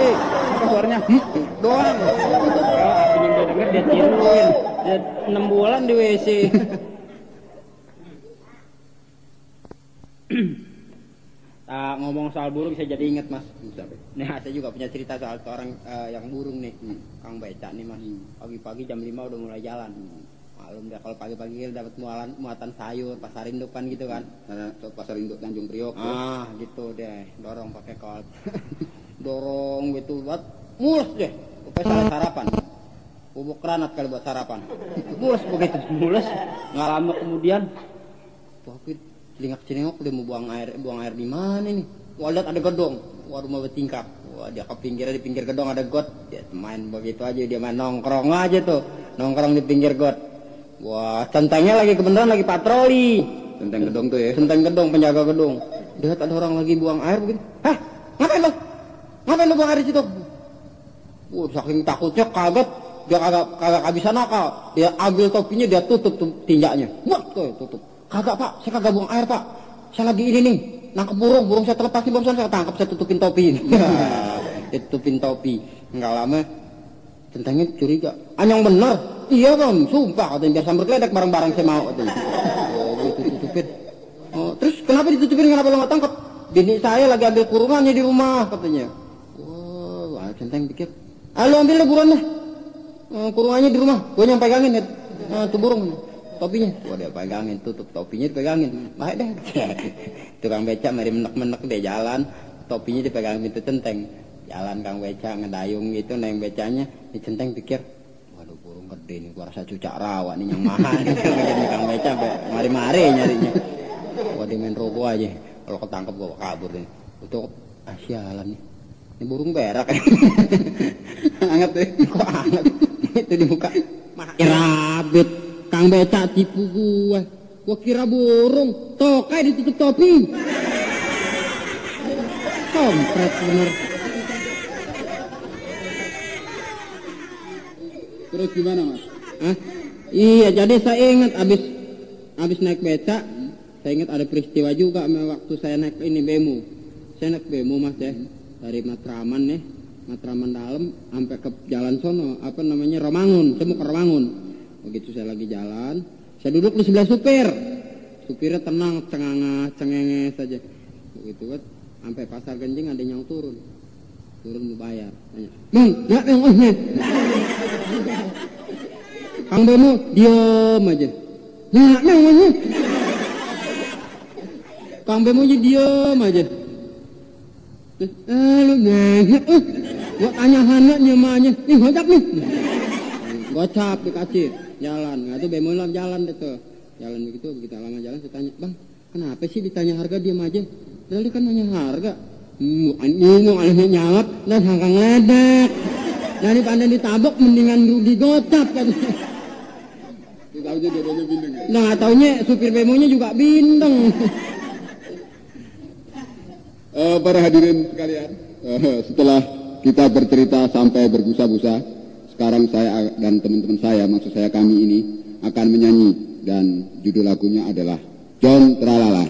suaranya doang. Artinya dia denger dia tiruin, dia 6 bulan di WC. Ngomong soal burung saya jadi inget Mas. Nah saya juga punya cerita soal orang yang burung nih, Kang Becak nih Mas. Pagi-pagi jam 5 udah mulai jalan. Malum dia kalau pagi-pagi dapat muatan sayur, pasar induk kan gitu kan. Pasar induk Tanjung Priok. Gitu deh, dorong pakai kol. Dorong gitu buat mulus deh. Pokoknya salah sarapan. Bubuk granat kali buat sarapan. Mulus begitu, mulus. Nggak lama kemudian tapi celingak-celingak udah mau buang air di mana nih? Wah lihat ada gedong, wah rumah bertingkap. Wah dia ke pinggirnya, di pinggir gedong ada got. Dia main begitu aja, dia main nongkrong aja tuh, nongkrong di pinggir got. Wah centengnya lagi kebenaran lagi patroli. Centeng gedong tuh ya? Centeng gedong, penjaga gedong. Lihat ada orang lagi buang air begini. Hah? Ngapain lo? Ngapain lo buang air di situ? Wah saking takutnya kaget, dia kagak bisa nakal. Dia ambil topinya, dia tutup tinjaknya. Wah tuh tutup. Kagak Pak, saya kagak buang air Pak. Saya lagi ini nih, nangkep burung saya terlepas di barusan saya tangkap, saya tutupin topi ini. Dia tutupin topi. Enggak lama, centengnya curiga. Yang bener? Iya Bang, sumpah katanya biar sambil keledek bareng-bareng saya mau katanya. Oh gitu tutupin. Oh, terus kenapa ditutupin, kenapa lo nggak tangkap? Bini saya lagi ambil kurungannya di rumah katanya. Wah, centeng pikir, lo ambil buruan deh. Kurungannya di rumah, gue yang pegangin ya. Tuh burung. Topinya, wah dia pegangin, tutup topinya dipegangin, baik deh. Tukang becak mari menek-menek dia jalan, topinya dipegangin itu centeng. Jalan Kang Becak ngedayung gitu, neng becanya, di centeng pikir, waduh burung gede nih, gua rasa cucak rawa nih yang mahal. Jadi Kang Becak mari-mari nyarinya. Wah dia main rogo aja, kalau ketangkep gua kabur deh. Itu sialan nih, ini burung berak. Anget deh, kok anget? Itu di muka, rabit. Kang Becak tipu gua kira burung, tokai ditutup topi. Kompret bener. Terus gimana Mas? Hah? Iya jadi saya ingat abis naik becak, saya ingat ada peristiwa juga waktu saya naik ini bemo. Saya naik bemo Mas ya, dari Matraman nih, Matraman dalam sampai ke jalan sono, apa namanya Romangun, saya mau ke Romangun. Begitu saya lagi jalan, saya duduk di sebelah supir. Supirnya tenang, cengengeh saja. Begitu kan, sampai pasar Genjing ada yang turun mau bayar. Tanya, Bang, nggak yang nih. Kang Bemo diam aja. Nggak yang Kang Bemo aja diam aja. Lu nengek, gua tanya anak nyamanya, nih gocap nih. Gocap dikasih. Jalan, nggak tuh bemo jalan deh tuh, jalan begitu lama jalan saya tanya, Bang, kenapa sih ditanya harga diam aja? Tadi kan nanya harga, ngomong anehnya nyawat dan harga ngeledek, daripada ditabok mendingan rugi gocap kan? Taunya dua-duanya bindeng ya? Nah, taunya supir bemonya juga bindeng. Para hadirin sekalian, setelah kita bercerita sampai berbusa-busa, sekarang saya dan teman-teman saya, maksud saya kami ini, akan menyanyi, dan judul lagunya adalah John Tralala.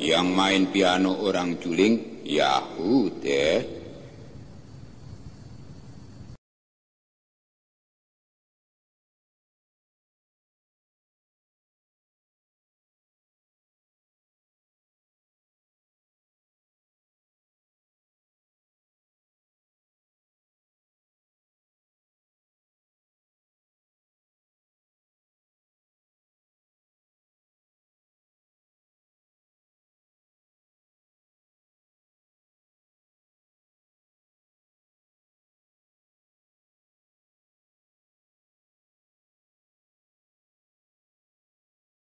Yang main piano orang Juling, Yahud